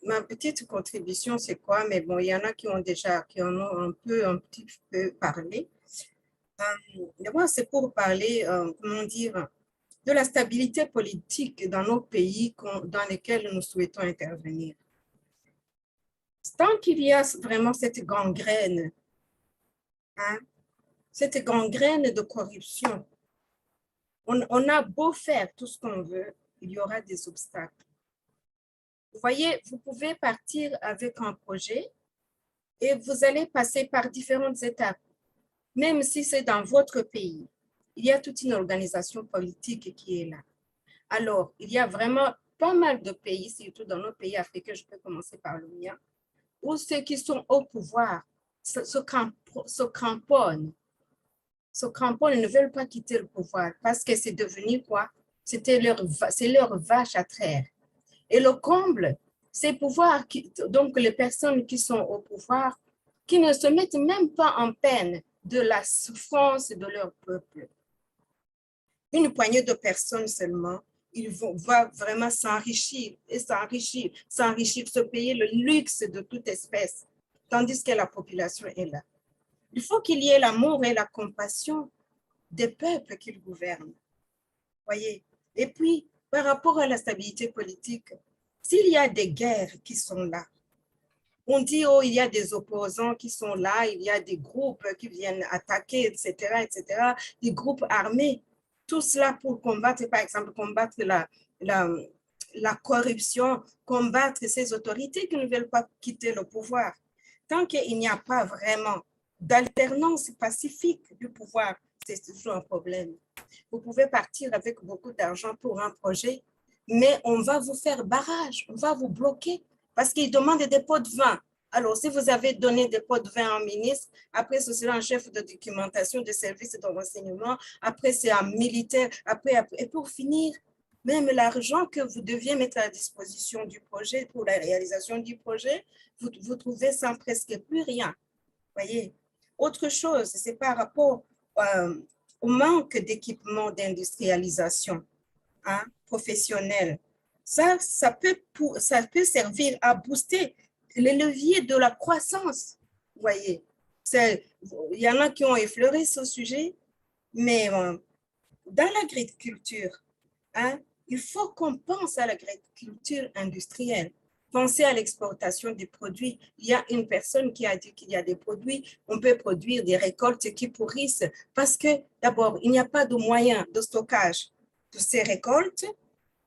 ma petite contribution, c'est quoi? Mais bon, il y en a qui en ont un petit peu parlé. D'abord, c'est pour parler, comment dire, de la stabilité politique dans nos pays dans lesquels nous souhaitons intervenir. Tant qu'il y a vraiment cette gangrène, cette gangrène de corruption, on a beau faire tout ce qu'on veut, il y aura des obstacles. Vous voyez, vous pouvez partir avec un projet et vous allez passer par différentes étapes. Même si c'est dans votre pays, il y a toute une organisation politique qui est là. Alors, il y a vraiment pas mal de pays, surtout dans nos pays africains, je peux commencer par le mien, où ceux qui sont au pouvoir se cramponnent, ne veulent pas quitter le pouvoir parce que c'est devenu quoi? C'est leur vache à traire. Et le comble, c'est donc les personnes qui sont au pouvoir, qui ne se mettent même pas en peine de la souffrance de leur peuple. Une poignée de personnes seulement, ils vont vraiment s'enrichir et s'enrichir, se payer le luxe de toute espèce, tandis que la population est là. Il faut qu'il y ait l'amour et la compassion des peuples qu'ils gouvernent. Voyez. Et puis, par rapport à la stabilité politique, s'il y a des guerres qui sont là, on dit, oh, il y a des opposants qui sont là, il y a des groupes qui viennent attaquer, etc., des groupes armés. Tout cela pour combattre, par exemple, combattre la corruption, combattre ces autorités qui ne veulent pas quitter le pouvoir. Tant qu'il n'y a pas vraiment d'alternance pacifique du pouvoir, c'est toujours un problème. Vous pouvez partir avec beaucoup d'argent pour un projet, mais on va vous faire barrage, on va vous bloquer parce qu'ils demandent des pots de vin. Alors, si vous avez donné des pots de vin à un ministre, après, ce sera un chef de documentation de services de renseignement, après, c'est un militaire, et pour finir, même l'argent que vous deviez mettre à la disposition du projet, pour la réalisation du projet, vous trouvez sans presque plus rien. Voyez. Autre chose, c'est par rapport au manque d'équipement d'industrialisation professionnelle. Ça peut servir à booster les leviers de la croissance. Vous voyez, il y en a qui ont effleuré ce sujet, mais dans l'agriculture, il faut qu'on pense à l'agriculture industrielle. Pensez à l'exportation des produits. Il y a une personne qui a dit qu'il y a des produits, on peut produire des récoltes qui pourrissent parce que d'abord, il n'y a pas de moyens de stockage de ces récoltes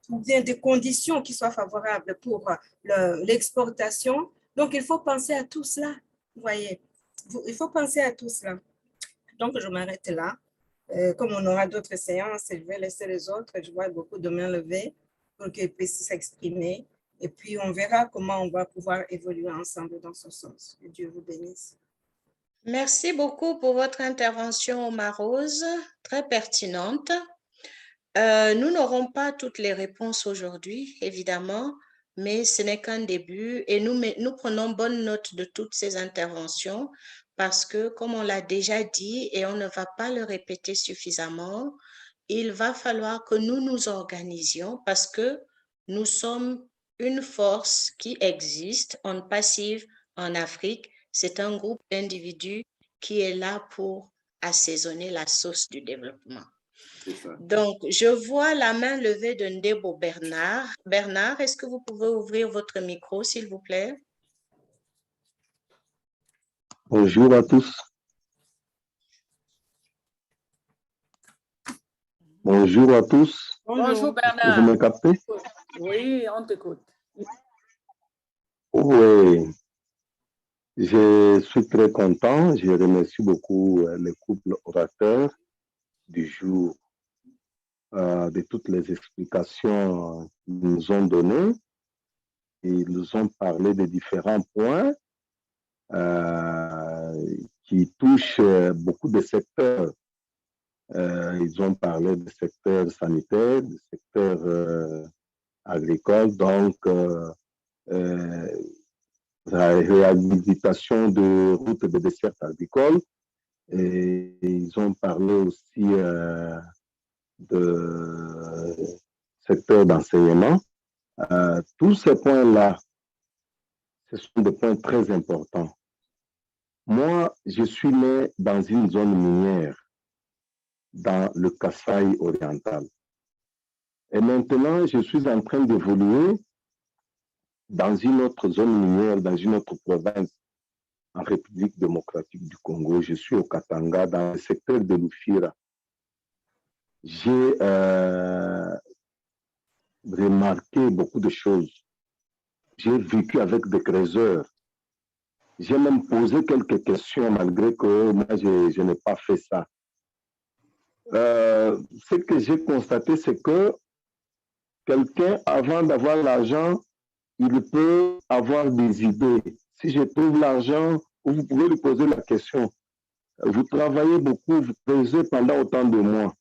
ou bien des conditions qui soient favorables pour l'exportation. Donc, il faut penser à tout cela. Vous voyez, il faut penser à tout cela. Donc, je m'arrête là. Comme on aura d'autres séances, je vais laisser les autres. Je vois beaucoup de mains levées pour qu'ils puissent s'exprimer. Et puis, on verra comment on va pouvoir évoluer ensemble dans ce sens. Que Dieu vous bénisse.
Merci beaucoup pour votre intervention, Omar Rose, très pertinente. Nous n'aurons pas toutes les réponses aujourd'hui, évidemment, mais ce n'est qu'un début et nous prenons bonne note de toutes ces interventions parce que, comme on l'a déjà dit et on ne va pas le répéter suffisamment, il va falloir que nous nous organisions parce que nous sommes une force qui existe en passive en Afrique, C'est un groupe d'individus qui est là pour assaisonner la sauce du développement. Donc, je vois la main levée de Ndebo Bernard. Bernard, est-ce que vous pouvez ouvrir votre micro, s'il vous plaît?
Bonjour à tous. Bonjour à tous.
Bonjour
Est-ce que
Bernard.
vous me captez?
Oui, on t'écoute.
Oui. Je suis très content. Je remercie beaucoup le couple orateur du jour de toutes les explications qu'ils nous ont données. Ils nous ont parlé de différents points qui touchent beaucoup de secteurs. Ils ont parlé du secteur sanitaire, du secteur agricole, donc la réhabilitation de routes de dessert agricole. Et ils ont parlé aussi de secteur d'enseignement. Tous ces points-là, ce sont des points très importants. Moi, je suis né dans une zone minière, dans le Kasaï oriental. Et maintenant, je suis en train d'évoluer dans une autre zone minière, dans une autre province, en République démocratique du Congo. Je suis au Katanga, dans le secteur de l'Ufira. J'ai remarqué beaucoup de choses. J'ai vécu avec des creuseurs. J'ai même posé quelques questions, malgré que moi, je n'ai pas fait ça. Ce que j'ai constaté, c'est que quelqu'un, avant d'avoir l'argent, il peut avoir des idées. Si je trouve l'argent, vous pouvez lui poser la question. Vous travaillez beaucoup, vous creusez pendant autant de mois.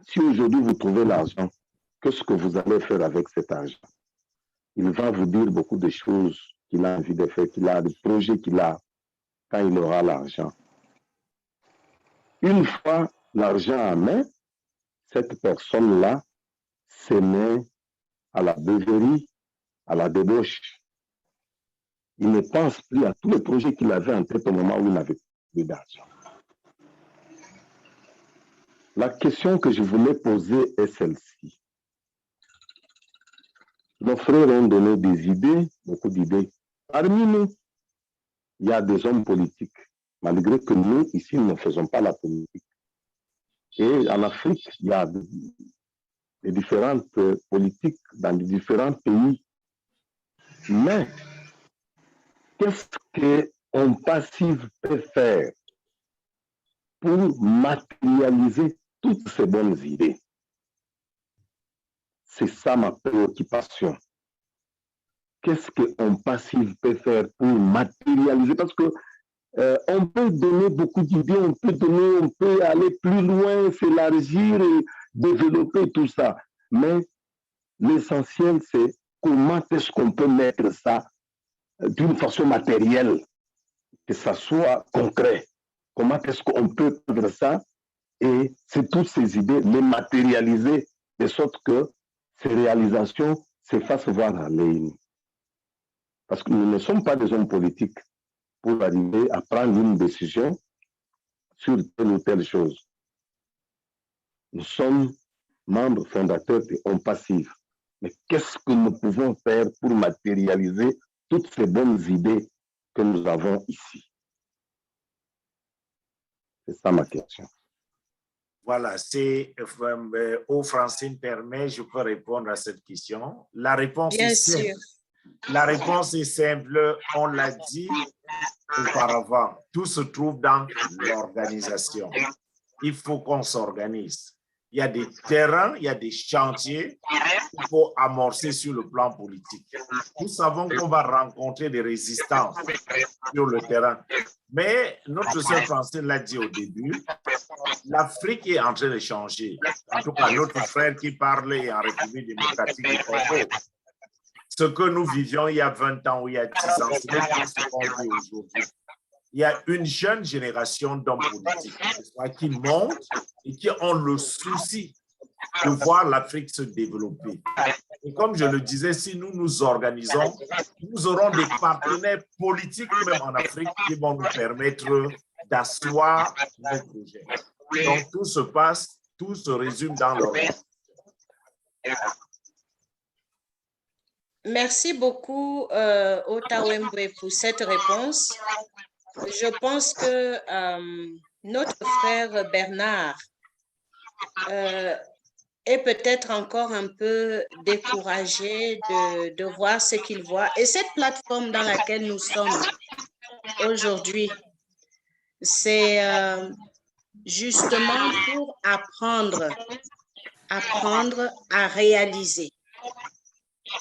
Si aujourd'hui vous trouvez l'argent, qu'est-ce que vous allez faire avec cet argent? Il va vous dire beaucoup de choses qu'il a envie de faire, qu'il a des projets qu'il a quand il aura l'argent. Une fois l'argent en main, cette personne-là se met à la beuverie, à la débauche. Il ne pense plus à tous les projets qu'il avait en tête au moment où il n'avait plus d'argent. La question que je voulais poser est celle-ci. Nos frères ont donné des idées, beaucoup d'idées. Parmi nous, il y a des hommes politiques, malgré que nous, ici, nous ne faisons pas la politique. Et en Afrique, il y a des différentes politiques dans les différents pays. Mais qu'est-ce qu'un passif peut faire pour matérialiser toutes ces bonnes idées? C'est ça ma préoccupation. Qu'est-ce qu'un passif peut faire pour matérialiser? Parce que on peut donner beaucoup d'idées, on peut aller plus loin, s'élargir et développer tout ça. Mais l'essentiel, c'est comment est-ce qu'on peut mettre ça d'une façon matérielle, que ça soit concret. Comment est-ce qu'on peut prendre ça et c'est toutes ces idées, les matérialiser de sorte que ces réalisations se fassent voir en ligne. Parce que nous ne sommes pas des hommes politiques pour arriver à prendre une décision sur telle ou telle chose. Nous sommes membres fondateurs de Hommes Passifs. Mais qu'est-ce que nous pouvons faire pour matérialiser toutes ces bonnes idées que nous avons ici? C'est ça ma question.
Voilà, c'est Francine permet, je peux répondre à cette question. La réponse
Bien
est
sûr.
simple. La réponse est simple, on l'a dit auparavant, tout se trouve dans l'organisation. Il faut qu'on s'organise. Il y a des terrains, il y a des chantiers qu'il faut amorcer sur le plan politique. Nous savons qu'on va rencontrer des résistances sur le terrain. Mais notre sœur Francine l'a dit au début, l'Afrique est en train de changer. En tout cas, notre frère qui parlait en République démocratique du Congo. Ce que nous vivions il y a 20 ans ou il y a 10 ans, ce n'est pas ce qu'on vit aujourd'hui. Il y a une jeune génération d'hommes politiques qui montent et qui ont le souci de voir l'Afrique se développer. Et comme je le disais, si nous nous organisons, nous aurons des partenaires politiques même en Afrique qui vont nous permettre d'asseoir nos projets. Donc tout se passe, tout se résume dans l'organisation.
Merci beaucoup, Otawembe, pour cette réponse. Je pense que notre frère Bernard est peut-être encore un peu découragé de voir ce qu'il voit. Et cette plateforme dans laquelle nous sommes aujourd'hui, c'est justement pour apprendre à réaliser.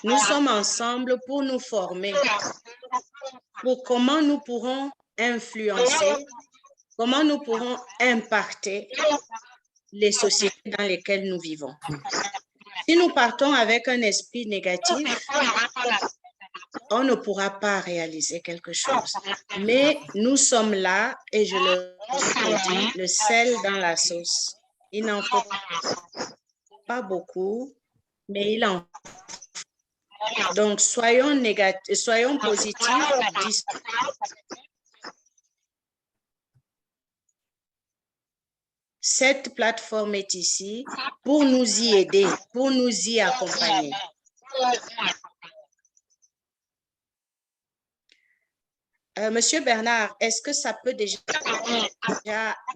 Nous sommes ensemble pour nous former, pour comment nous pourrons influencer, comment nous pourrons impacter les sociétés dans lesquelles nous vivons. Si nous partons avec un esprit négatif, on ne pourra pas réaliser quelque chose. Mais nous sommes là, et je le redis, le sel dans la sauce. Il n'en faut pas beaucoup, mais il en faut. Donc, soyons positifs. Cette plateforme est ici pour nous y aider, pour nous y accompagner. Monsieur Bernard, est-ce que ça peut déjà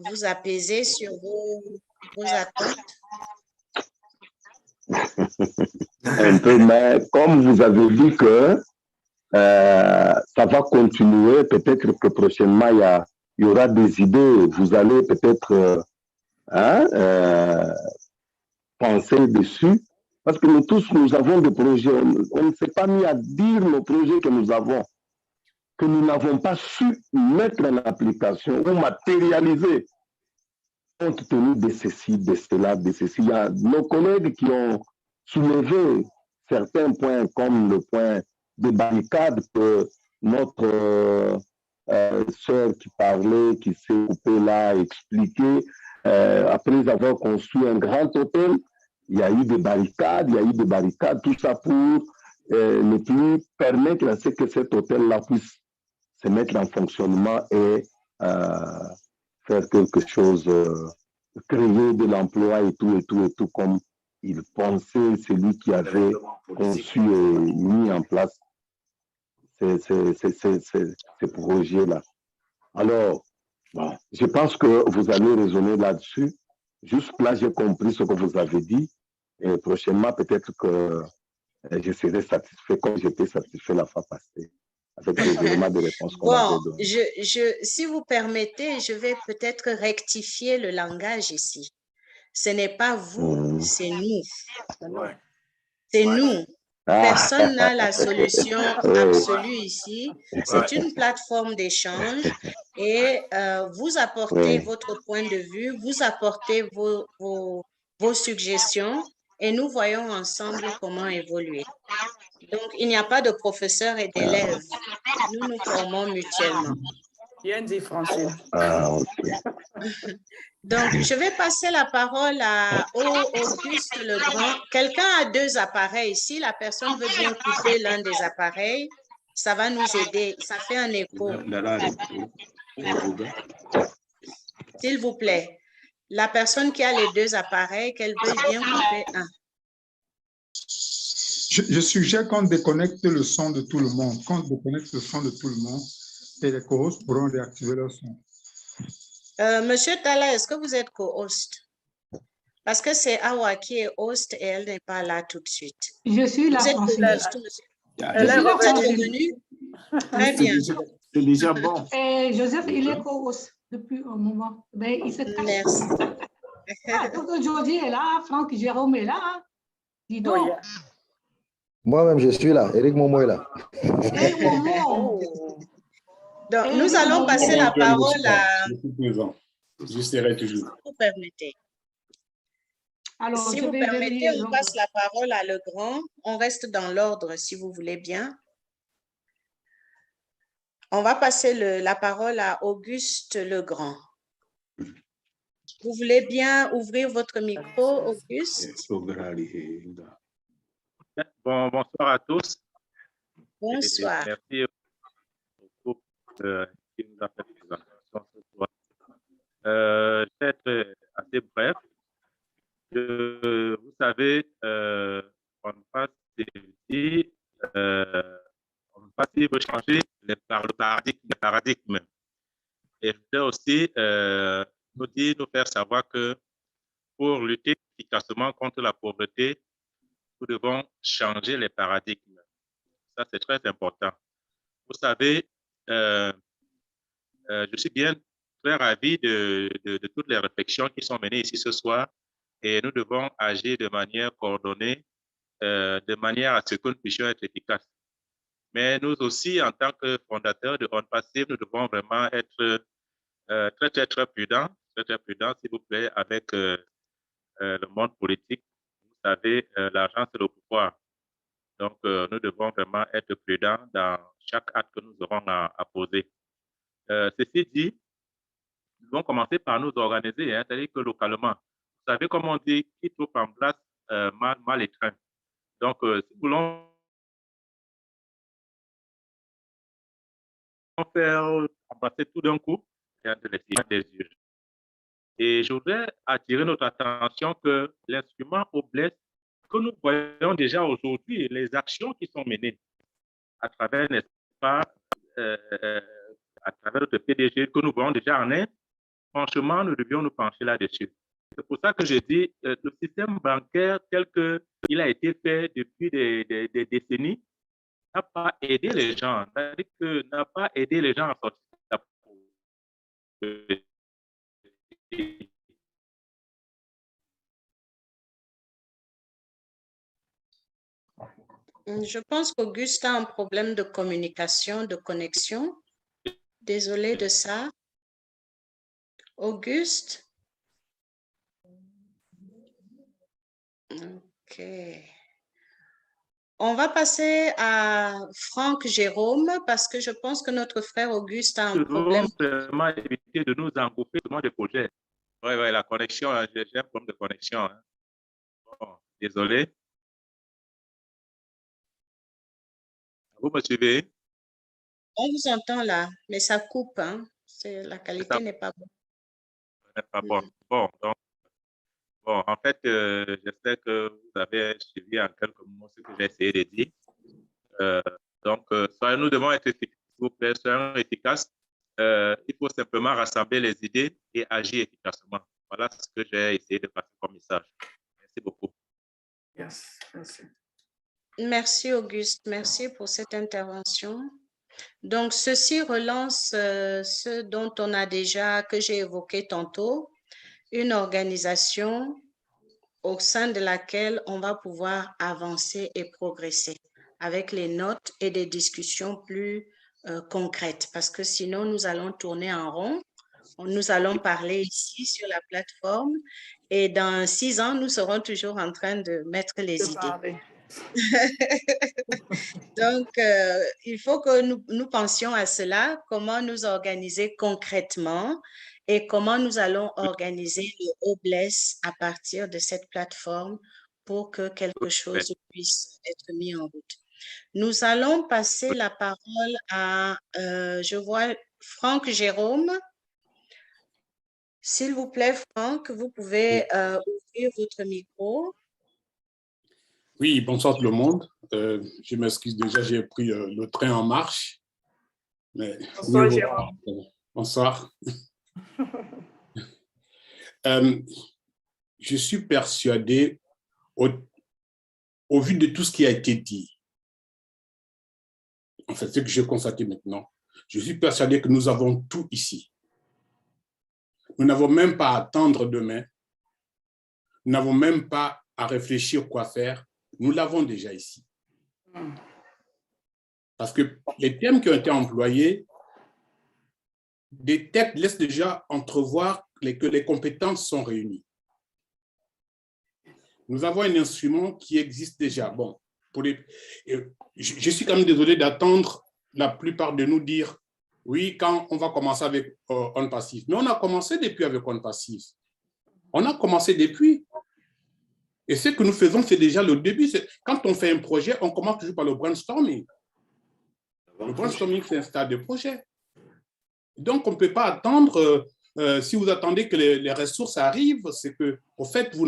vous apaiser sur vos attentes?
Un peu, mais comme vous avez dit que ça va continuer, peut-être que prochainement il y aura des idées, vous allez peut-être penser dessus, parce que nous tous, nous avons des projets, on ne s'est pas mis à dire nos projets que nous avons, que nous n'avons pas su mettre en application ou matérialiser, compte tenu de ceci, de cela, de ceci. Il y a nos collègues qui ont soulevé certains points, comme le point des barricades que notre sœur qui parlait, qui s'est occupée là, a expliqué. Après avoir construit un grand hôtel, il y a eu des barricades, tout ça pour ne plus permettre à ce que cet hôtel-là puisse se mettre en fonctionnement et faire quelque chose, créer de l'emploi et tout, comme il pensait, celui qui avait conçu et mis en place ces projets-là. Alors, bon, je pense que vous allez raisonner là-dessus. Juste là, j'ai compris ce que vous avez dit. Et prochainement, peut-être que je serai satisfait comme j'étais satisfait la fois passée, avec les éléments de réponse qu'on avait donnés.
Si vous permettez, je vais peut-être rectifier le langage ici. Ce n'est pas vous, c'est nous. C'est nous. Personne n'a la solution absolue ici. C'est une plateforme d'échange et vous apportez votre point de vue, vous apportez vos suggestions et nous voyons ensemble comment évoluer. Donc, il n'y a pas de professeur et d'élèves. Nous nous formons mutuellement.
Bien dit, Francine.
Donc, je vais passer la parole à Auguste Legrand. Quelqu'un a 2 appareils. Si la personne veut bien couper l'un des appareils, ça va nous aider. Ça fait un écho. S'il vous plaît, la personne qui a les 2 appareils, qu'elle veuille bien couper un.
Je suggère qu'on déconnecte le son de tout le monde. Quand on déconnecte le son de tout le monde, et les co-hosts pourront réactiver leur son. Monsieur
Tala, est-ce que vous êtes co-host? Parce que c'est Awa qui est host et elle n'est pas là tout de suite.
Je suis là,
Francine.
Elle est
revenue. Très bien.
C'est déjà bon.
Et Joseph, il est co-host depuis un moment. Mais il se cache.
Merci.
Aujourd'hui est là, Franck Jérôme est là. Dis donc.
Moi-même, je suis là. Éric Momo est là.
Éric Momo.
Donc, nous allons passer la parole à...
Je serai toujours.
Si vous permettez.
Alors,
si vous permettez, on passe la parole à Legrand. On reste dans l'ordre, si vous voulez bien. On va passer la parole à Auguste Legrand. Vous voulez bien ouvrir votre micro, Auguste?
Bon, bonsoir à tous.
Bonsoir.
Et merci au groupe qui nous a fait la présentation ce soir. Je vais être assez bref. Vous savez, on passe ici, veut changer le paradigme. Et je voudrais aussi nous faire savoir que pour lutter efficacement contre la pauvreté, nous devons changer les paradigmes. Ça, c'est très important. Vous savez, je suis bien très ravi de toutes les réflexions qui sont menées ici ce soir et nous devons agir de manière coordonnée, de manière à ce que nous puissions être efficaces. Mais nous aussi, en tant que fondateurs de On Passive, nous devons vraiment être très prudents, s'il vous plaît, avec le monde politique. Vous savez, l'argent, c'est le pouvoir. Donc, nous devons vraiment être prudents dans chaque acte que nous aurons à poser. Ceci dit, nous devons commencer par nous organiser, hein, c'est-à-dire que localement, vous savez, comme on dit, qui trouve en place mal étreint. Donc, si nous voulons faire embrasser tout d'un coup, il y a des urgences. Et je voudrais attirer notre attention que l'instrument OBLESS que nous voyons déjà aujourd'hui, les actions qui sont menées à travers, n'est-ce pas, à travers notre PDG que nous voyons déjà en Inde, franchement, nous devions nous pencher là-dessus. C'est pour ça que je dis le système bancaire tel qu'il a été fait depuis des décennies n'a pas aidé les gens, c'est-à-dire que n'a pas aidé les gens à sortir de la pauvreté.
Je pense qu'Auguste a un problème de communication, de connexion. Désolée de ça. Auguste? OK. On va passer à Franck Jérôme parce que je pense que notre frère Auguste a un problème.
Nous devons vraiment éviter de nous engouffrer dans des projets. Oui, la connexion, j'ai un problème de connexion. Hein. Bon, désolé. Vous me suivez?
On vous entend là, mais ça coupe. Hein? La qualité n'est pas bonne.
Pas bon. Bon, en fait, j'espère que vous avez suivi en quelques mots ce que j'ai essayé de dire. Donc, nous devons être efficaces, s'il vous plaît, soyons efficaces. Il faut simplement rassembler les idées et agir efficacement. Voilà ce que j'ai essayé de passer comme message. Merci beaucoup.
Yes, merci.
Merci, Auguste. Merci pour cette intervention. Donc, ceci relance ce dont on a déjà, que j'ai évoqué tantôt, une organisation au sein de laquelle on va pouvoir avancer et progresser avec les notes et des discussions plus concrètes parce que sinon nous allons tourner en rond. Nous allons parler ici sur la plateforme et dans 6 ans, nous serons toujours en train de mettre les idées. Donc, il faut que nous pensions à cela, comment nous organiser concrètement et comment nous allons organiser le OBLESS à partir de cette plateforme pour que quelque chose puisse être mis en route. Nous allons passer la parole à, je vois, Franck Jérôme. S'il vous plaît, Franck, vous pouvez ouvrir votre micro.
Oui, bonsoir tout le monde. Je m'excuse déjà, j'ai pris le train en marche. Mais
bonsoir, Jérôme.
Bonsoir. Je suis persuadé, au vu de tout ce qui a été dit, en fait, ce que j'ai constaté maintenant, je suis persuadé que nous avons tout ici. Nous n'avons même pas à attendre demain. Nous n'avons même pas à réfléchir quoi faire. Nous l'avons déjà ici. Parce que les thèmes qui ont été employés, des textes laissent déjà entrevoir que les compétences sont réunies. Nous avons un instrument qui existe déjà. Bon, je suis quand même désolé d'attendre la plupart de nous dire oui, quand on va commencer avec On Passive. Mais on a commencé depuis avec On Passive. On a commencé depuis. Et ce que nous faisons, c'est déjà le début. Quand on fait un projet, on commence toujours par le brainstorming. Le brainstorming, c'est un stade de projet. Donc, on ne peut pas attendre, si vous attendez que les ressources arrivent, c'est que, au fait, vous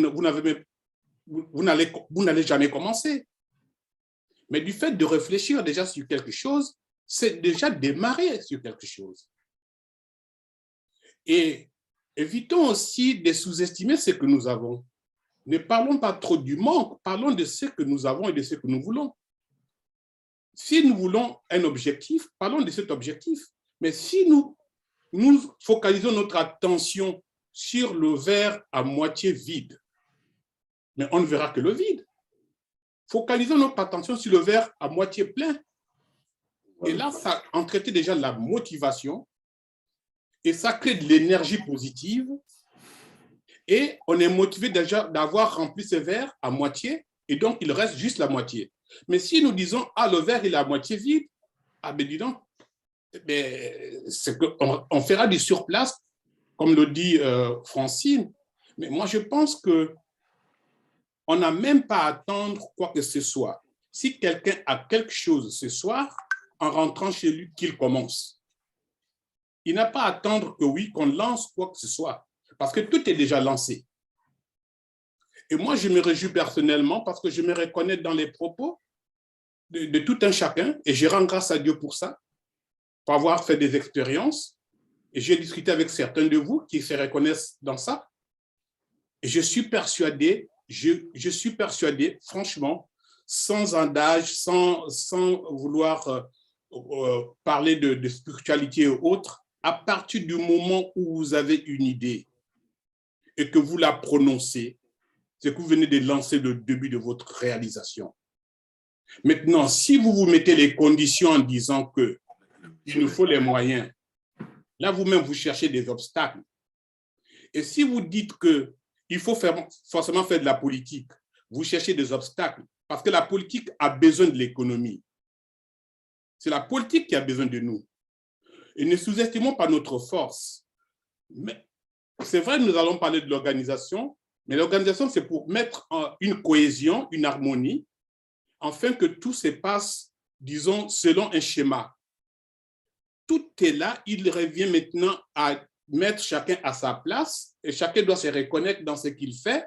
n'allez jamais commencer. Mais du fait de réfléchir déjà sur quelque chose, c'est déjà démarrer sur quelque chose. Et évitons aussi de sous-estimer ce que nous avons. Ne parlons pas trop du manque, parlons de ce que nous avons et de ce que nous voulons. Si nous voulons un objectif, parlons de cet objectif. Mais si nous focalisons notre attention sur le verre à moitié vide, mais on ne verra que le vide. Focalisons notre attention sur le verre à moitié plein. Et là, ça entretient déjà la motivation et ça crée de l'énergie positive. Et on est motivé déjà d'avoir rempli ce verre à moitié et donc il reste juste la moitié. Mais si nous disons, ah, le verre il est à moitié vide, ah ben dis donc, c'est qu'on fera du surplace, comme le dit Francine. Mais moi, je pense qu'on n'a même pas à attendre quoi que ce soit. Si quelqu'un a quelque chose ce soir, en rentrant chez lui, qu'il commence. Il n'a pas à attendre que oui, qu'on lance quoi que ce soit, parce que tout est déjà lancé. Et moi, je me réjouis personnellement parce que je me reconnais dans les propos de tout un chacun, et je rends grâce à Dieu pour ça, pour avoir fait des expériences. Et j'ai discuté avec certains de vous qui se reconnaissent dans ça. Et je suis persuadé, franchement, sans adage, sans vouloir parler de spiritualité et autres, à partir du moment où vous avez une idée et que vous la prononcez, c'est que vous venez de lancer le début de votre réalisation. Maintenant, si vous vous mettez les conditions en disant que il nous faut les moyens, là vous-même vous cherchez des obstacles. Et si vous dites qu'il faut forcément faire de la politique, vous cherchez des obstacles, parce que la politique a besoin de l'économie. C'est la politique qui a besoin de nous. Et ne sous-estimons pas notre force. Mais c'est vrai, nous allons parler de l'organisation, mais l'organisation, c'est pour mettre une cohésion, une harmonie, afin que tout se passe, disons, selon un schéma. Tout est là, il revient maintenant à mettre chacun à sa place, et chacun doit se reconnaître dans ce qu'il fait,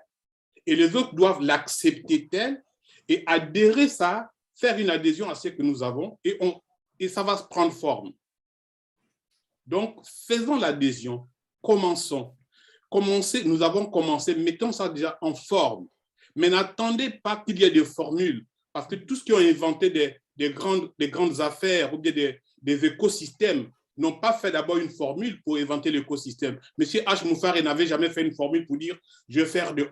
et les autres doivent l'accepter tel, et adhérer ça, faire une adhésion à ce que nous avons, et ça va se prendre forme. Donc, faisons l'adhésion, commençons. Nous avons commencé, mettons ça déjà en forme. Mais n'attendez pas qu'il y ait des formules, parce que tous ceux qui ont inventé des grandes affaires ou bien des écosystèmes n'ont pas fait d'abord une formule pour inventer l'écosystème. Monsieur H. Moufari n'avait jamais fait une formule pour dire « je vais faire de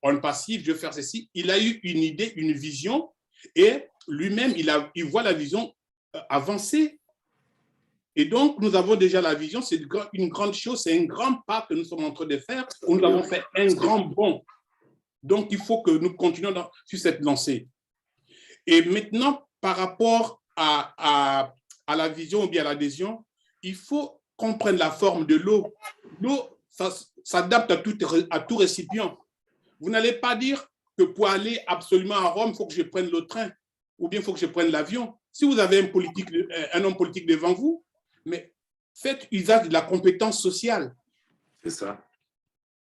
on passif, je vais faire ceci ». Il a eu une idée, une vision, et lui-même, il voit la vision avancer. Et donc, nous avons déjà la vision, c'est une grande chose, c'est un grand pas que nous sommes en train de faire, où nous avons fait un grand bond. Donc, il faut que nous continuions sur cette lancée. Et maintenant, par rapport à la vision ou bien à l'adhésion, il faut qu'on prenne la forme de l'eau. L'eau, ça s'adapte à tout récipient. Vous n'allez pas dire que pour aller absolument à Rome, il faut que je prenne le train ou bien il faut que je prenne l'avion. Si vous avez un homme politique devant vous, mais faites usage de la compétence sociale.
C'est ça.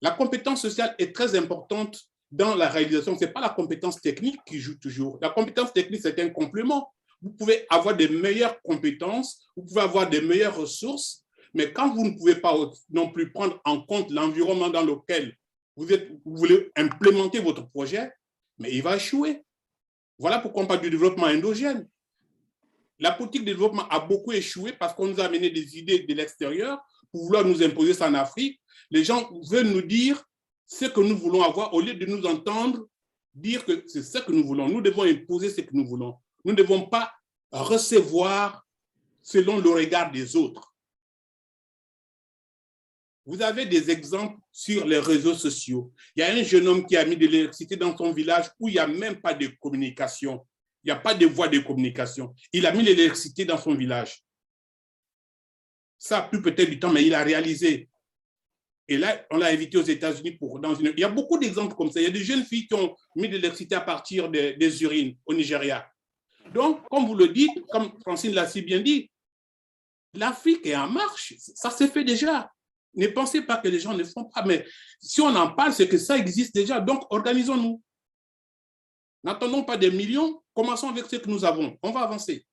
La compétence sociale est très importante dans la réalisation. Ce n'est pas la compétence technique qui joue toujours. La compétence technique, c'est un complément. Vous pouvez avoir des meilleures compétences, vous pouvez avoir des meilleures ressources, mais quand vous ne pouvez pas non plus prendre en compte l'environnement dans lequel vous voulez implémenter votre projet, mais il va échouer. Voilà pourquoi on parle du développement endogène. La politique de développement a beaucoup échoué parce qu'on nous a amené des idées de l'extérieur pour vouloir nous imposer ça en Afrique. Les gens veulent nous dire ce que nous voulons avoir au lieu de nous entendre dire que c'est ce que nous voulons. Nous devons imposer ce que nous voulons. Nous ne devons pas recevoir selon le regard des autres. Vous avez des exemples sur les réseaux sociaux. Il y a un jeune homme qui a mis de l'électricité dans son village où il n'y a même pas de communication. Il n'y a pas de voie de communication. Il a mis l'électricité dans son village. Ça a pris peut-être du temps, mais il a réalisé. Et là, on l'a invité aux États-Unis pour dans une. Il y a beaucoup d'exemples comme ça. Il y a des jeunes filles qui ont mis de l'électricité à partir des urines au Nigeria. Donc, comme vous le dites, comme Francine l'a si bien dit, l'Afrique est en marche. Ça s'est fait déjà. Ne pensez pas que les gens ne font pas. Mais si on en parle, c'est que ça existe déjà. Donc, organisons-nous. N'attendons pas des millions. Commençons avec ce que nous avons. On va avancer.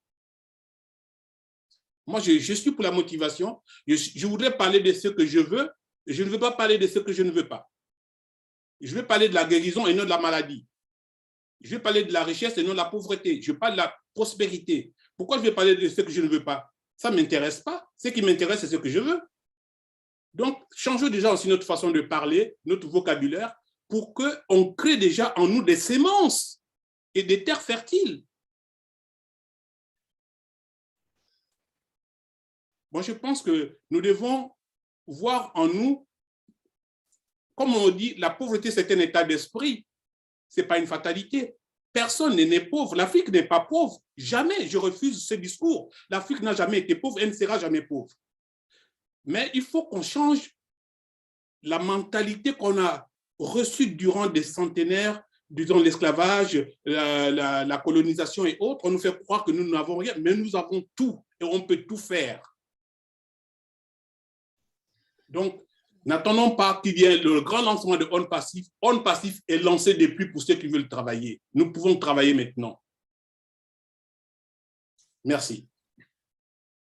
Moi, je suis pour la motivation. Je voudrais parler de ce que je veux. Je ne veux pas parler de ce que je ne veux pas. Je veux parler de la guérison et non de la maladie. Je veux parler de la richesse et non de la pauvreté. Je parle de la prospérité. Pourquoi je vais parler de ce que je ne veux pas? Ça ne m'intéresse pas. Ce qui m'intéresse, c'est ce que je veux. Donc, changeons déjà aussi notre façon de parler, notre vocabulaire, pour qu'on crée déjà en nous des semences et des terres fertiles. Moi, je pense que nous devons voir en nous, comme on dit, la pauvreté, c'est un état d'esprit. Ce n'est pas une fatalité. Personne n'est né pauvre. L'Afrique n'est pas pauvre. Jamais. Je refuse ce discours. L'Afrique n'a jamais été pauvre. Elle ne sera jamais pauvre. Mais il faut qu'on change la mentalité qu'on a reçue durant des centenaires, durant l'esclavage, la colonisation et autres. On nous fait croire que nous n'avons rien, mais nous avons tout et on peut tout faire. Donc, n'attendons pas qu'il y ait le grand lancement de On Passif. On Passif est lancé depuis pour ceux qui veulent travailler. Nous pouvons travailler maintenant. Merci.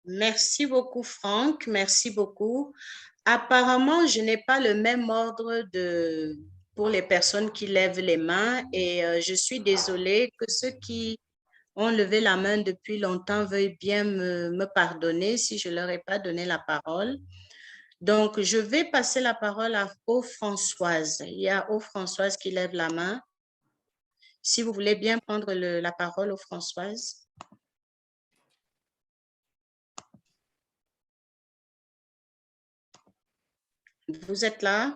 Merci beaucoup, Franck. Merci beaucoup. Apparemment, je n'ai pas le même ordre pour les personnes qui lèvent les mains et je suis désolée que ceux qui ont levé la main depuis longtemps veuillent bien me pardonner si je ne leur ai pas donné la parole. Donc, je vais passer la parole à Françoise. Il y a Françoise qui lève la main. Si vous voulez bien prendre la parole, Françoise. Vous êtes là?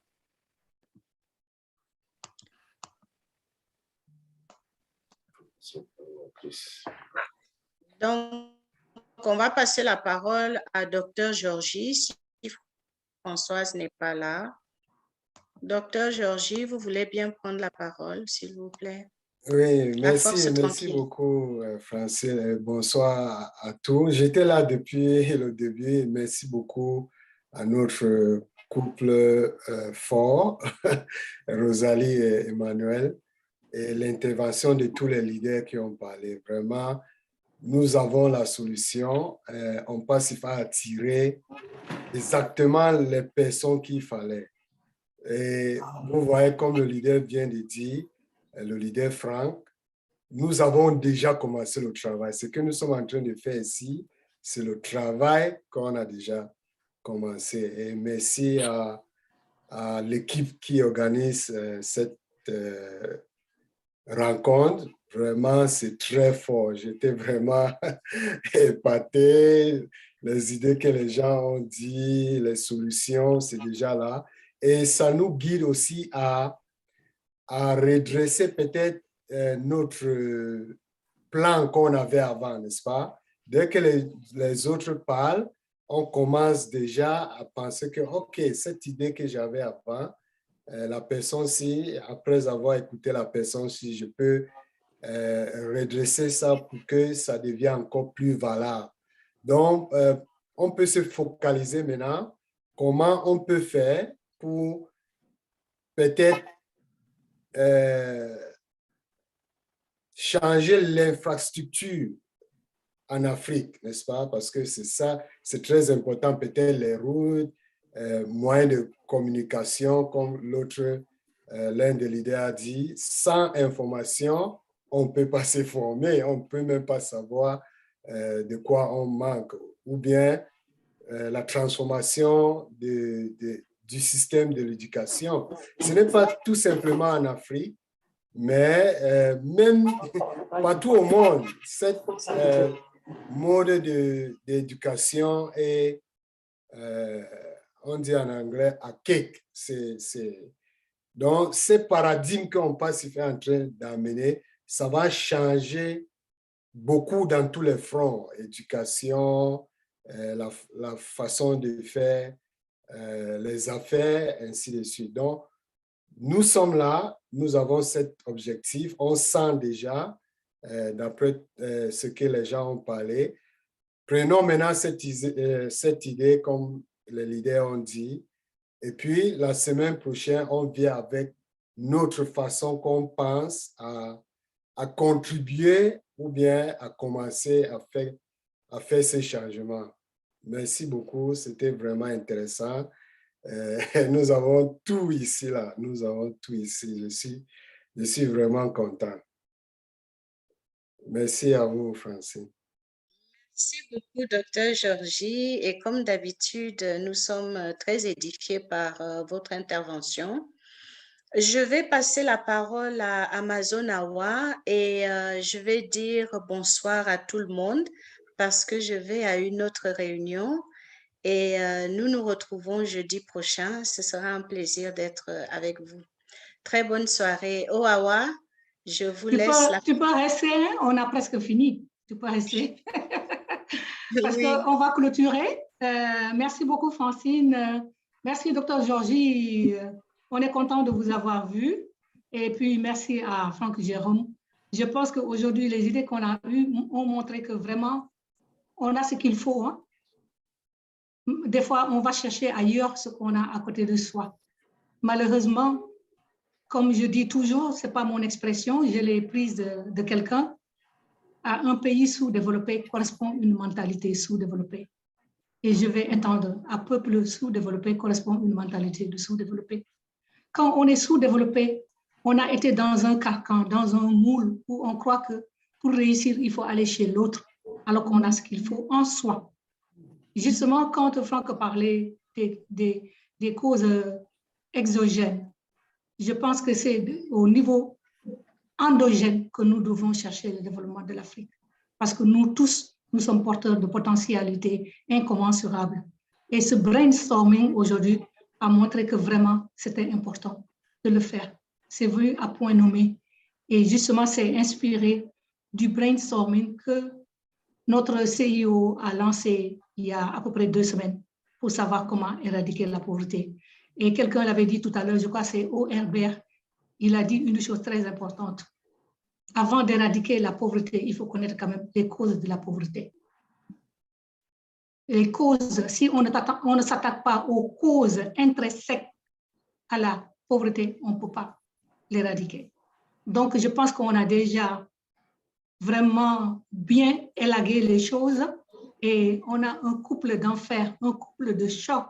Donc, on va passer la parole à Dr. Georgie, si Françoise n'est pas là. Dr. Georgie, vous voulez bien prendre la parole, s'il vous plaît?
Oui, merci beaucoup, Francine. Bonsoir à tous. J'étais là depuis le début. Merci beaucoup à notre couple fort, Rosalie et Emmanuel, et l'intervention de tous les leaders qui ont parlé. Vraiment, nous avons la solution. On passe à attirer exactement les personnes qu'il fallait. Et vous voyez, comme le leader vient de dire, le leader Franck, nous avons déjà commencé le travail. Ce que nous sommes en train de faire ici, c'est le travail qu'on a déjà commencé. Et merci à l'équipe qui organise cette rencontre. Vraiment, c'est très fort. J'étais vraiment épaté. Les idées que les gens ont dit, les solutions, c'est déjà là. Et ça nous guide aussi à redresser peut-être notre plan qu'on avait avant, n'est-ce pas? Dès que les autres parlent, on commence déjà à penser que, OK, cette idée que j'avais avant, la personne-ci, après avoir écouté la personne-ci, je peux redresser ça pour que ça devienne encore plus valable. Donc, on peut se focaliser maintenant comment on peut faire pour peut-être changer l'infrastructure en Afrique, n'est-ce pas? Parce que c'est ça, c'est très important, peut-être les routes, moyens de communication, comme l'un des leaders a dit. Sans information, on ne peut pas se former, on ne peut même pas savoir de quoi on manque. Ou bien la transformation du système de l'éducation. Ce n'est pas tout simplement en Afrique, mais même partout au monde, cette mode d'éducation est, on dit en anglais, archaïque. Donc, ce paradigme qu'on passe en train d'amener, ça va changer beaucoup dans tous les fronts, éducation, la façon de faire les affaires, ainsi de suite. Donc, nous sommes là, nous avons cet objectif, on sent déjà, d'après ce que les gens ont parlé. Prenons maintenant cette idée, comme les leaders ont dit, et puis la semaine prochaine, on vient avec notre façon qu'on pense à contribuer ou bien à commencer à faire ces changements. Merci beaucoup, c'était vraiment intéressant. Nous avons tout ici, là. Nous avons tout ici. Je suis vraiment content. Merci à vous, Francine.
Merci beaucoup, Dr. Georgie. Et comme d'habitude, nous sommes très édifiés par votre intervention. Je vais passer la parole à Amazon Awa et je vais dire bonsoir à tout le monde parce que je vais à une autre réunion et nous nous retrouvons jeudi prochain. Ce sera un plaisir d'être avec vous. Très bonne soirée. Awa, je vous laisse.
Tu peux rester, hein? On a presque fini. Tu peux rester. Parce qu'on va clôturer. Merci beaucoup, Francine. Merci, Dr. Georgie. On est content de vous avoir vu. Et puis, merci à Franck Jérôme. Je pense qu'aujourd'hui, les idées qu'on a eues ont montré que vraiment, on a ce qu'il faut. Hein? Des fois, on va chercher ailleurs ce qu'on a à côté de soi. Malheureusement, comme je dis toujours, ce n'est pas mon expression, je l'ai prise de quelqu'un. À un pays sous-développé correspond une mentalité sous-développée. Et je vais entendre, à peuple sous-développé correspond une mentalité de sous-développé. Quand on est sous-développé, on a été dans un carcan, dans un moule où on croit que pour réussir, il faut aller chez l'autre, alors qu'on a ce qu'il faut en soi. Justement, quand Franck parlait des causes exogènes, je pense que c'est au niveau endogène que nous devons chercher le développement de l'Afrique. Parce que nous tous, nous sommes porteurs de potentialités incommensurables. Et ce brainstorming aujourd'hui a montré que vraiment c'était important de le faire. C'est venu à point nommé. Et justement, c'est inspiré du brainstorming que notre CIO a lancé il y a à peu près 2 semaines pour savoir comment éradiquer la pauvreté. Et quelqu'un l'avait dit tout à l'heure, je crois que c'est Herbert, il a dit une chose très importante. Avant d'éradiquer la pauvreté, il faut connaître quand même les causes de la pauvreté. Les causes, si on ne s'attaque pas aux causes intrinsèques à la pauvreté, on ne peut pas l'éradiquer. Donc, je pense qu'on a déjà vraiment bien élagué les choses et on a un couple d'enfer, un couple de choc.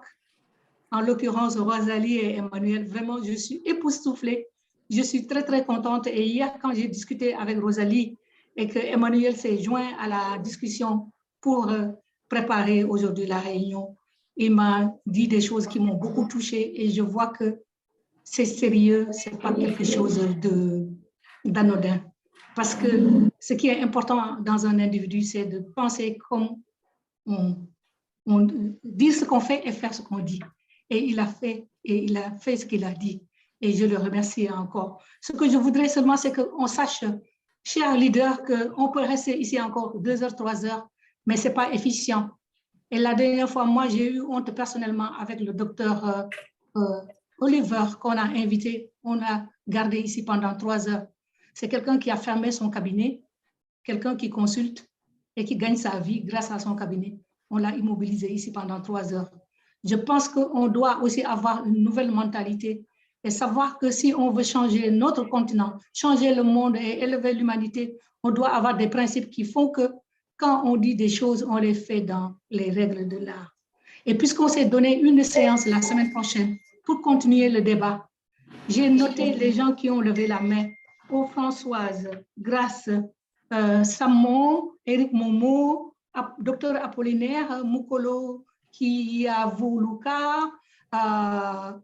En l'occurrence, Rosalie et Emmanuel, vraiment, je suis époustouflée. Je suis très, très contente. Et hier, quand j'ai discuté avec Rosalie et que Emmanuel s'est joint à la discussion pour préparer aujourd'hui la réunion, il m'a dit des choses qui m'ont beaucoup touchée et je vois que c'est sérieux, ce n'est pas quelque chose d'anodin. Parce que ce qui est important dans un individu, c'est de penser comme on dit ce qu'on fait et faire ce qu'on dit. Et il a fait ce qu'il a dit. Et je le remercie encore. Ce que je voudrais seulement, c'est qu'on sache, chers leaders, qu'on peut rester ici encore 2 heures, 3 heures, mais ce n'est pas efficient. Et la dernière fois, moi, j'ai eu honte personnellement avec le docteur Oliver qu'on a invité. On a gardé ici pendant 3 heures. C'est quelqu'un qui a fermé son cabinet, quelqu'un qui consulte et qui gagne sa vie grâce à son cabinet. On l'a immobilisé ici pendant 3 heures. Je pense qu'on doit aussi avoir une nouvelle mentalité et savoir que si on veut changer notre continent, changer le monde et élever l'humanité, on doit avoir des principes qui font que quand on dit des choses, on les fait dans les règles de l'art. Et puisqu'on s'est donné une séance la semaine prochaine pour continuer le débat, j'ai noté les gens qui ont levé la main. Françoise, Grace, Samon, Eric Momo, Dr Apollinaire, Mukolo, Kiavuluka,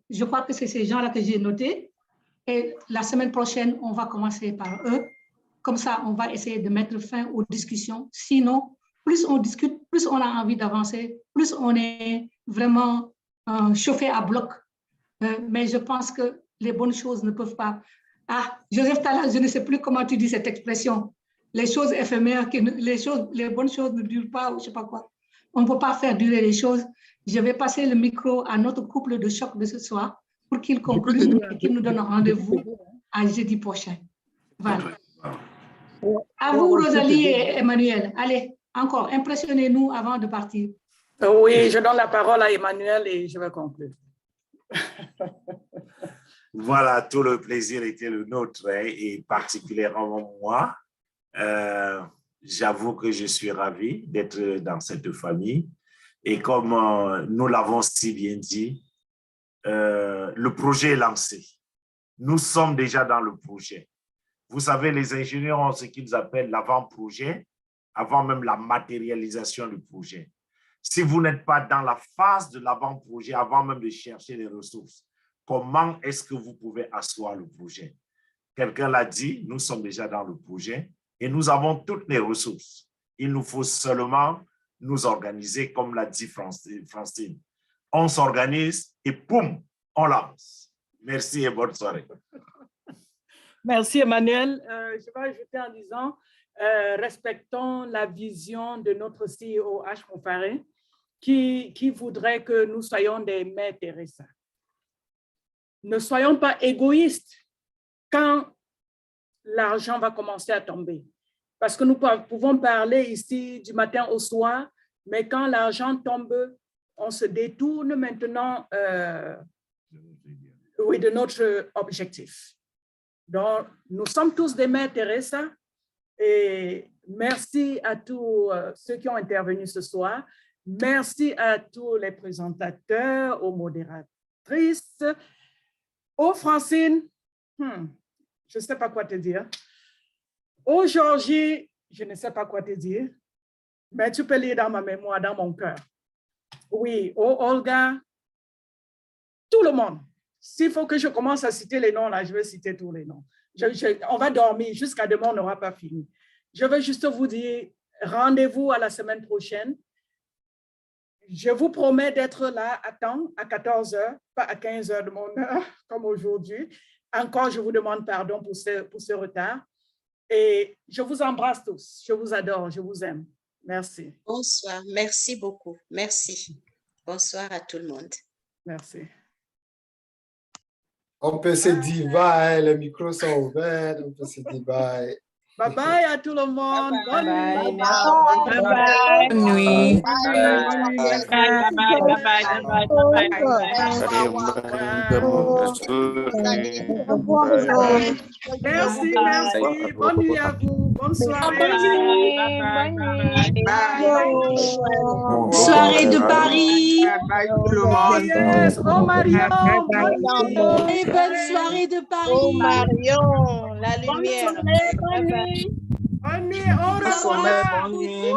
je crois que c'est ces gens-là que j'ai notés. Et la semaine prochaine, on va commencer par eux. Comme ça, on va essayer de mettre fin aux discussions. Sinon, plus on discute, plus on a envie d'avancer, plus on est vraiment chauffé à bloc. Mais je pense que les bonnes choses ne peuvent pas... Ah, Joseph Tala, je ne sais plus comment tu dis cette expression. Les choses éphémères, les bonnes choses ne durent pas, ou je ne sais pas quoi. On ne peut pas faire durer les choses. Je vais passer le micro à notre couple de choc de ce soir pour qu'il conclue et qu'il nous donne rendez-vous à jeudi prochain. Voilà. À vous, Rosalie et Emmanuel. Allez, encore, impressionnez-nous avant de partir.
Oui, je donne la parole à Emmanuel et je vais conclure.
Voilà, tout le plaisir était le nôtre, hein, et particulièrement moi. J'avoue que je suis ravi d'être dans cette famille. Et comme nous l'avons si bien dit, le projet est lancé. Nous sommes déjà dans le projet. Vous savez, les ingénieurs ont ce qu'ils appellent l'avant-projet, avant même la matérialisation du projet. Si vous n'êtes pas dans la phase de l'avant-projet, avant même de chercher les ressources, comment est-ce que vous pouvez asseoir le projet? Quelqu'un l'a dit, nous sommes déjà dans le projet et nous avons toutes les ressources. Il nous faut seulement nous organiser, comme l'a dit Francine. On s'organise et poum, on lance. Merci et bonne soirée.
Merci Emmanuel. Je vais ajouter en disant, respectons la vision de notre CEO H. Monfaré, qui voudrait que nous soyons des Mères Teresa. Ne soyons pas égoïstes quand l'argent va commencer à tomber. Parce que nous pouvons parler ici du matin au soir, mais quand l'argent tombe, on se détourne maintenant de notre objectif. Donc, nous sommes tous des Mères Teresa et merci à tous ceux qui ont intervenu ce soir. Merci à tous les présentateurs, aux modératrices, aux Francine, je ne sais pas quoi te dire. Aux Georgie, je ne sais pas quoi te dire, mais tu peux lire dans ma mémoire, dans mon cœur. Oui, aux Olga, tout le monde. S'il faut que je commence à citer les noms, là, je vais citer tous les noms. On va dormir jusqu'à demain, on n'aura pas fini. Je veux juste vous dire, rendez-vous à la semaine prochaine. Je vous promets d'être là à temps, à 14h, pas à 15h de mon heure, comme aujourd'hui. Encore, je vous demande pardon pour ce retard. Et je vous embrasse tous. Je vous adore, je vous aime. Merci.
Bonsoir. Merci beaucoup. Merci. Bonsoir à tout le monde.
Merci.
On peut se dire bye, les micros sont ouverts, on peut se dire bye.
Bye bye à tout le monde. Bonne
nuit.
Merci, merci. Bonne nuit à vous. Bonne soirée.
Soirée de Paris.
Bye tout le monde. Yes. Oh Marion.
Et bonne soirée de Paris.
Oh Marion, la lumière.
Bonne nuit.
Bonne nuit, au revoir.
Bonne nuit.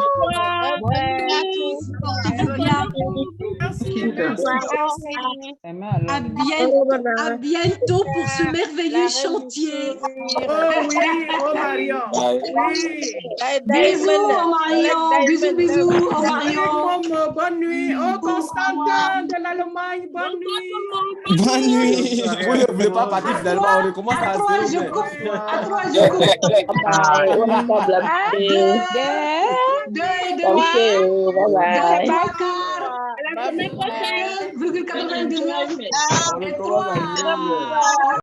À bientôt pour ce merveilleux chantier.
Oh oui, oh Marion. Oui.
Bisous, oh Marion. Bisous, bisous, oh Marion.
Bonne nuit. Oh Constantin de l'Allemagne, bonne nuit.
Bonne nuit. Vous ne voulez pas partir finalement, on recommence à
toi, je coupe. À toi, je coupe. Deux, 2,99 et 3.